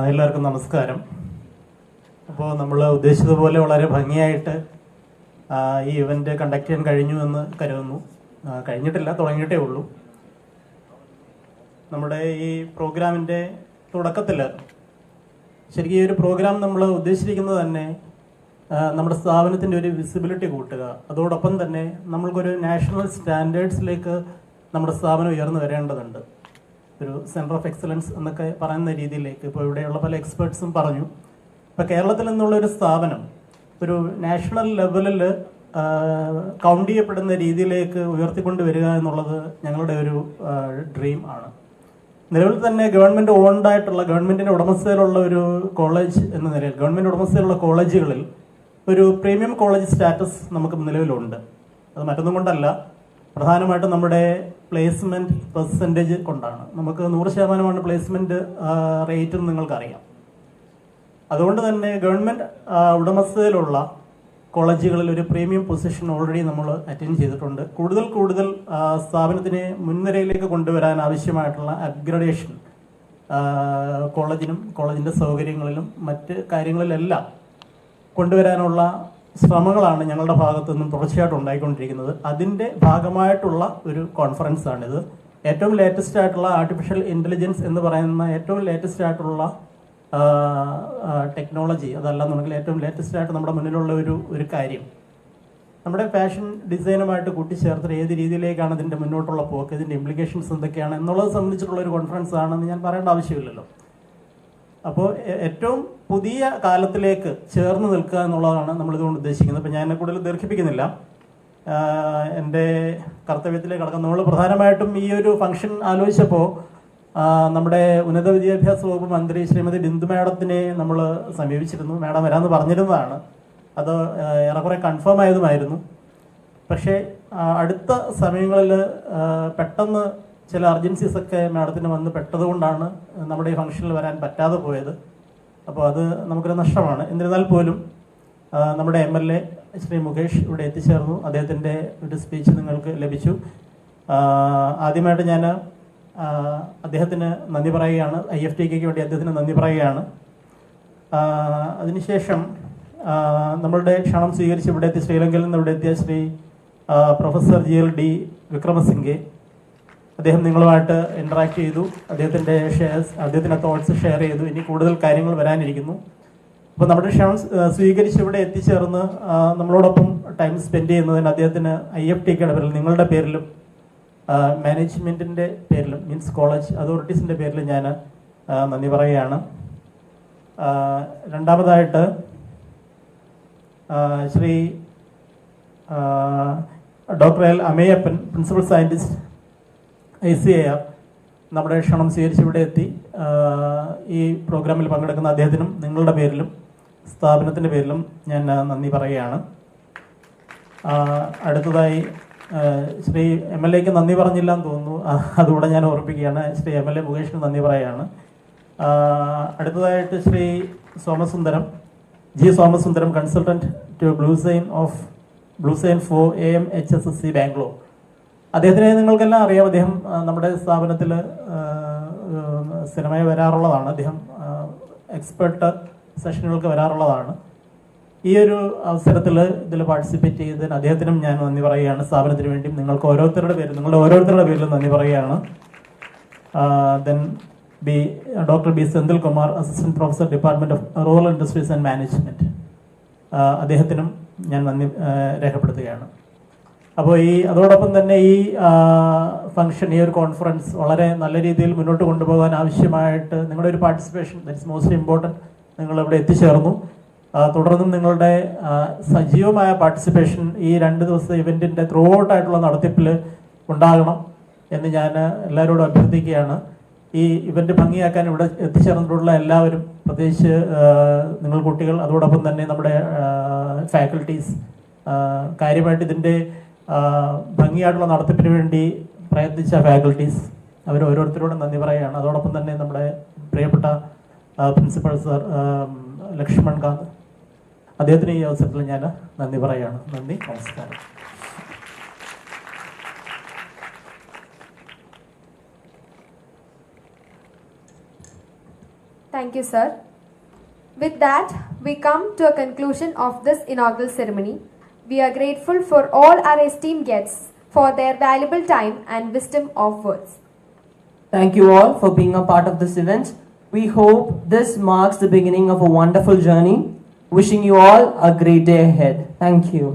J: എല്ലാവർക്കും നമസ്കാരം. അപ്പോൾ നമ്മൾ ഉദ്ദേശിച്ചതുപോലെ വളരെ ഭംഗിയായിട്ട് ഈ event conduct ചെയ്യാൻ കഴിഞ്ഞു എന്ന് കരുതുന്നു. കഴിഞ്ഞിട്ടില്ല, തുടങ്ങിയിട്ടേ ഉള്ളൂ. നമ്മുടെ ഈ പ്രോഗ്രാമിൻ്റെ തുടക്കത്തിൽ ശരിക്കും ഈ ഒരു പ്രോഗ്രാം നമ്മൾ ഉദ്ദേശിച്ചിരിക്കുന്നത് തന്നെ നമ്മുടെ സ്ഥാപനത്തിൻ്റെ ഒരു വിസിബിലിറ്റി കൂട്ടുക, അതോടൊപ്പം തന്നെ നമ്മൾക്കൊരു നാഷണൽ സ്റ്റാൻഡേർഡ്സിലേക്ക് നമ്മുടെ സ്ഥാപനം ഉയർന്നു വരേണ്ടതുണ്ട്. ഒരു സെൻറ്റർ ഓഫ് എക്സലൻസ് എന്നൊക്കെ പറയുന്ന രീതിയിലേക്ക് ഇപ്പോൾ ഇവിടെയുള്ള പല എക്സ്പേർട്സും പറഞ്ഞു. ഇപ്പോൾ കേരളത്തിൽ നിന്നുള്ളൊരു സ്ഥാപനം ഒരു നാഷണൽ ലെവലിൽ കൗണ്ട് ചെയ്യപ്പെടുന്ന രീതിയിലേക്ക് ഉയർത്തിക്കൊണ്ട് വരിക എന്നുള്ളത് ഞങ്ങളുടെ ഒരു ഡ്രീം ആണ്. നിലവിൽ തന്നെ ഗവൺമെൻറ് ഓൺഡായിട്ടുള്ള, ഗവൺമെൻറ്റിൻ്റെ ഉടമസ്ഥയിലുള്ള ഒരു കോളേജ് എന്ന നിലയിൽ ഗവൺമെൻറ് ഉടമസ്ഥയിലുള്ള കോളേജുകളിൽ ഒരു പ്രീമിയം കോളേജ് സ്റ്റാറ്റസ് നമുക്ക് നിലവിലുണ്ട്. അത് മറ്റൊന്നും കൊണ്ടല്ല, പ്രധാനമായിട്ടും നമ്മുടെ പ്ലേസ്മെൻറ്റ് പെർസെൻറ്റേജ് കൊണ്ടാണ്. നമുക്ക് 100% പ്ലേസ്മെൻറ്റ് റേറ്റ് എന്ന് നിങ്ങൾക്കറിയാം. അതുകൊണ്ട് തന്നെ ഗവൺമെൻറ് ഉടമസ്ഥയിലുള്ള കോളേജുകളിൽ ഒരു പ്രീമിയം പൊസിഷൻ ഓൾറെഡി നമ്മൾ അറ്റൻഡ് ചെയ്തിട്ടുണ്ട്. കൂടുതൽ സ്ഥാപനത്തിനെ മുൻനിരയിലേക്ക് കൊണ്ടുവരാൻ ആവശ്യമായിട്ടുള്ള അപ്ഗ്രഡേഷൻ കോളേജിനും കോളേജിൻ്റെ സൗകര്യങ്ങളിലും മറ്റ് കാര്യങ്ങളിലെല്ലാം കൊണ്ടുവരാനുള്ള ശ്രമങ്ങളാണ് ഞങ്ങളുടെ ഭാഗത്തു നിന്നും തുടർച്ചയായിട്ട് ഉണ്ടായിക്കൊണ്ടിരിക്കുന്നത്. അതിൻ്റെ ഭാഗമായിട്ടുള്ള ഒരു കോൺഫറൻസാണിത്. ഏറ്റവും ലേറ്റസ്റ്റ് ആയിട്ടുള്ള ആർട്ടിഫിഷ്യൽ ഇൻ്റലിജൻസ് എന്ന് പറയുന്ന ഏറ്റവും ലേറ്റസ്റ്റ് ആയിട്ടുള്ള ടെക്നോളജി, അതല്ലെന്നുണ്ടെങ്കിൽ ഏറ്റവും ലേറ്റസ്റ്റ് ആയിട്ട് നമ്മുടെ മുന്നിലുള്ള ഒരു കാര്യം നമ്മുടെ ഫാഷൻ ഡിസൈനുമായിട്ട് കൂട്ടിച്ചേർത്തിട്ട് ഏത് രീതിയിലേക്കാണ് ഇതിൻ്റെ മുന്നോട്ടുള്ള പോക്ക്, ഇതിൻ്റെ ഇംപ്ലിക്കേഷൻസ് എന്തൊക്കെയാണ് എന്നുള്ളത് സംബന്ധിച്ചിട്ടുള്ള ഒരു കോൺഫറൻസ് ആണെന്ന് ഞാൻ പറയേണ്ട ആവശ്യമില്ലല്ലോ. അപ്പോൾ ഏറ്റവും പുതിയ കാലത്തിലേക്ക് ചേർന്ന് നിൽക്കുക എന്നുള്ളതാണ് നമ്മളിതുകൊണ്ട് ഉദ്ദേശിക്കുന്നത്. അപ്പോൾ ഞാൻ എന്നെ കൂടുതൽ ദീർഘിപ്പിക്കുന്നില്ല, എൻ്റെ കർത്തവ്യത്തിലേക്ക് കടക്കാം. നമ്മൾ പ്രധാനമായിട്ടും ഈ ഒരു ഫംഗ്ഷൻ ആലോചിച്ചപ്പോൾ നമ്മുടെ ഉന്നത വിദ്യാഭ്യാസ വകുപ്പ് മന്ത്രി ശ്രീമതി ബിന്ദു മാഡത്തിനെ നമ്മൾ സമീപിച്ചിരുന്നു. മാഡം വരാമെന്ന് പറഞ്ഞിരുന്നതാണ്. അത് ഏറെക്കുറെ കൺഫേം ആയതുമായിരുന്നു. പക്ഷേ അടുത്ത സമയങ്ങളിൽ പെട്ടെന്ന് ചില അർജൻസീസ് ഒക്കെ മാഡത്തിന് വന്ന് പെട്ടതുകൊണ്ടാണ് നമ്മുടെ ഈ ഫംഗ്ഷനിൽ വരാൻ പറ്റാതെ പോയത്. അപ്പോൾ അത് നമുക്കൊരു നഷ്ടമാണ്. എന്നിരുന്നാൽ പോലും നമ്മുടെ MLA ശ്രീ മുകേഷ് ഇവിടെ എത്തിച്ചേർന്നു. അദ്ദേഹത്തിൻ്റെ ഒരു സ്പീച്ച് നിങ്ങൾക്ക് ലഭിച്ചു. ആദ്യമായിട്ട് ഞാൻ അദ്ദേഹത്തിന് നന്ദി പറയുകയാണ്. IFTK വേണ്ടി അദ്ദേഹത്തിന് നന്ദി പറയുകയാണ്. അതിനുശേഷം നമ്മളുടെ ക്ഷണം സ്വീകരിച്ച് ഇവിടെ എത്തി ശ്രീലങ്കയിൽ നിന്ന് ഇവിടെ എത്തിയ ശ്രീ പ്രൊഫസർ GLD വിക്രമസിംഗെ, അദ്ദേഹം നിങ്ങളുമായിട്ട് ഇൻട്രാക്ട് ചെയ്തു. അദ്ദേഹത്തിൻ്റെ തോട്ട്സ് ഷെയർ ചെയ്തു. ഇനി കൂടുതൽ കാര്യങ്ങൾ വരാനിരിക്കുന്നു. അപ്പോൾ നമ്മുടെ ക്ഷണം സ്വീകരിച്ച് ഇവിടെ എത്തിച്ചേർന്ന് നമ്മളോടൊപ്പം ടൈം സ്പെൻഡ് ചെയ്യുന്നതിന് അദ്ദേഹത്തിന് IFTKയുടെ പേരിൽ, നിങ്ങളുടെ പേരിലും മാനേജ്മെൻറ്റിൻ്റെ പേരിലും, മീൻസ് കോളേജ് അതോറിറ്റീസിൻ്റെ പേരിലും ഞാൻ നന്ദി പറയുകയാണ്. രണ്ടാമതായിട്ട് Shri doctor L. Ameyappan, principal scientist ICAR, നമ്മുടെ ക്ഷണം സ്വീകരിച്ച് ഇവിടെ എത്തി ഈ പ്രോഗ്രാമിൽ പങ്കെടുക്കുന്ന അദ്ദേഹത്തിനും നിങ്ങളുടെ പേരിലും സ്ഥാപനത്തിൻ്റെ പേരിലും ഞാൻ നന്ദി പറയുകയാണ്. അടുത്തതായി ശ്രീ MLAക്ക് നന്ദി പറഞ്ഞില്ല എന്ന് തോന്നുന്നു. അതുകൂടെ ഞാൻ ഓർപ്പിക്കുകയാണ്. ശ്രീ MLA മുകേഷിന് നന്ദി പറയുകയാണ്. അടുത്തതായിട്ട് Shri Somasundaram, Somasundaram, consultant to Bluesign 4AM HSSC Bangalore. അദ്ദേഹത്തിനെ നിങ്ങൾക്കെല്ലാം അറിയാം. അദ്ദേഹം നമ്മുടെ സ്ഥാപനത്തിൽ സ്ഥിരമായി വരാറുള്ളതാണ്. അദ്ദേഹം എക്സ്പെർട്ട് സെഷനുകൾക്ക് വരാറുള്ളതാണ്. ഈ ഒരു അവസരത്തിൽ ഇതിൽ പാർട്ടിസിപ്പേറ്റ് ചെയ്തതിന് അദ്ദേഹത്തിനും ഞാൻ നന്ദി പറയുകയാണ്. സ്ഥാപനത്തിന് വേണ്ടിയും നിങ്ങളുടെ ഓരോരുത്തരുടെ പേരിലും നന്ദി പറയുകയാണ്. Then doctor B Senthil Kumar, assistant professor, department of rural industries and management, അദ്ദേഹത്തിനും ഞാൻ നന്ദി രേഖപ്പെടുത്തുകയാണ്. അപ്പോൾ അതോടൊപ്പം തന്നെ ഈ ഫംഗ്ഷൻ, ഈ ഒരു കോൺഫറൻസ് വളരെ നല്ല രീതിയിൽ മുന്നോട്ട് കൊണ്ടുപോകാൻ ആവശ്യമായിട്ട് നിങ്ങളുടെ ഒരു participation, that is most important. നിങ്ങളിവിടെ എത്തിച്ചേർന്നു. തുടർന്നും നിങ്ങളുടെ സജീവമായ പാർട്ടിസിപ്പേഷൻ ഈ 2 ദിവസത്തെ ഇവന്റിന്റെ ത്രൂ ഔട്ട് ആയിട്ടുള്ള നടത്തിപ്പിൽ ഉണ്ടാകണം എന്ന് ഞാൻ എല്ലാവരോടും അഭ്യർത്ഥിക്കുകയാണ്. ഈ ഇവന്റ് ഭംഗിയാക്കാൻ ഇവിടെ എത്തിച്ചേർന്നിട്ടുള്ള എല്ലാവരും, പ്രത്യേകിച്ച് നിങ്ങൾ കുട്ടികൾ, അതോടൊപ്പം തന്നെ നമ്മുടെ ഫാക്കൽറ്റീസ്, കാര്യമായിട്ട് ഇതിൻ്റെ ഭംഗിയായിട്ടുള്ള നടത്തിപ്പിന് വേണ്ടി പ്രയത്നിച്ച ഫാക്കൽറ്റീസ്, അവർ ഓരോരുത്തരോടും നന്ദി പറയുകയാണ്. അതോടൊപ്പം തന്നെ നമ്മുടെ പ്രിയപ്പെട്ട പ്രിൻസിപ്പൽ സർ ലക്ഷ്മൺ കാന്ത്, അദ്ദേഹത്തിന് ഈ അവസരത്തിൽ ഞാൻ നന്ദി പറയുകയാണ്. നന്ദി, നമസ്കാരം.
B: Thank you, sir. With that, we come to a conclusion of this inaugural ceremony. We are grateful for all our esteemed guests for their valuable time and wisdom of words.
A: Thank you all for being a part of this event. We hope this marks the beginning of a wonderful journey. Wishing you all a great day ahead. Thank you.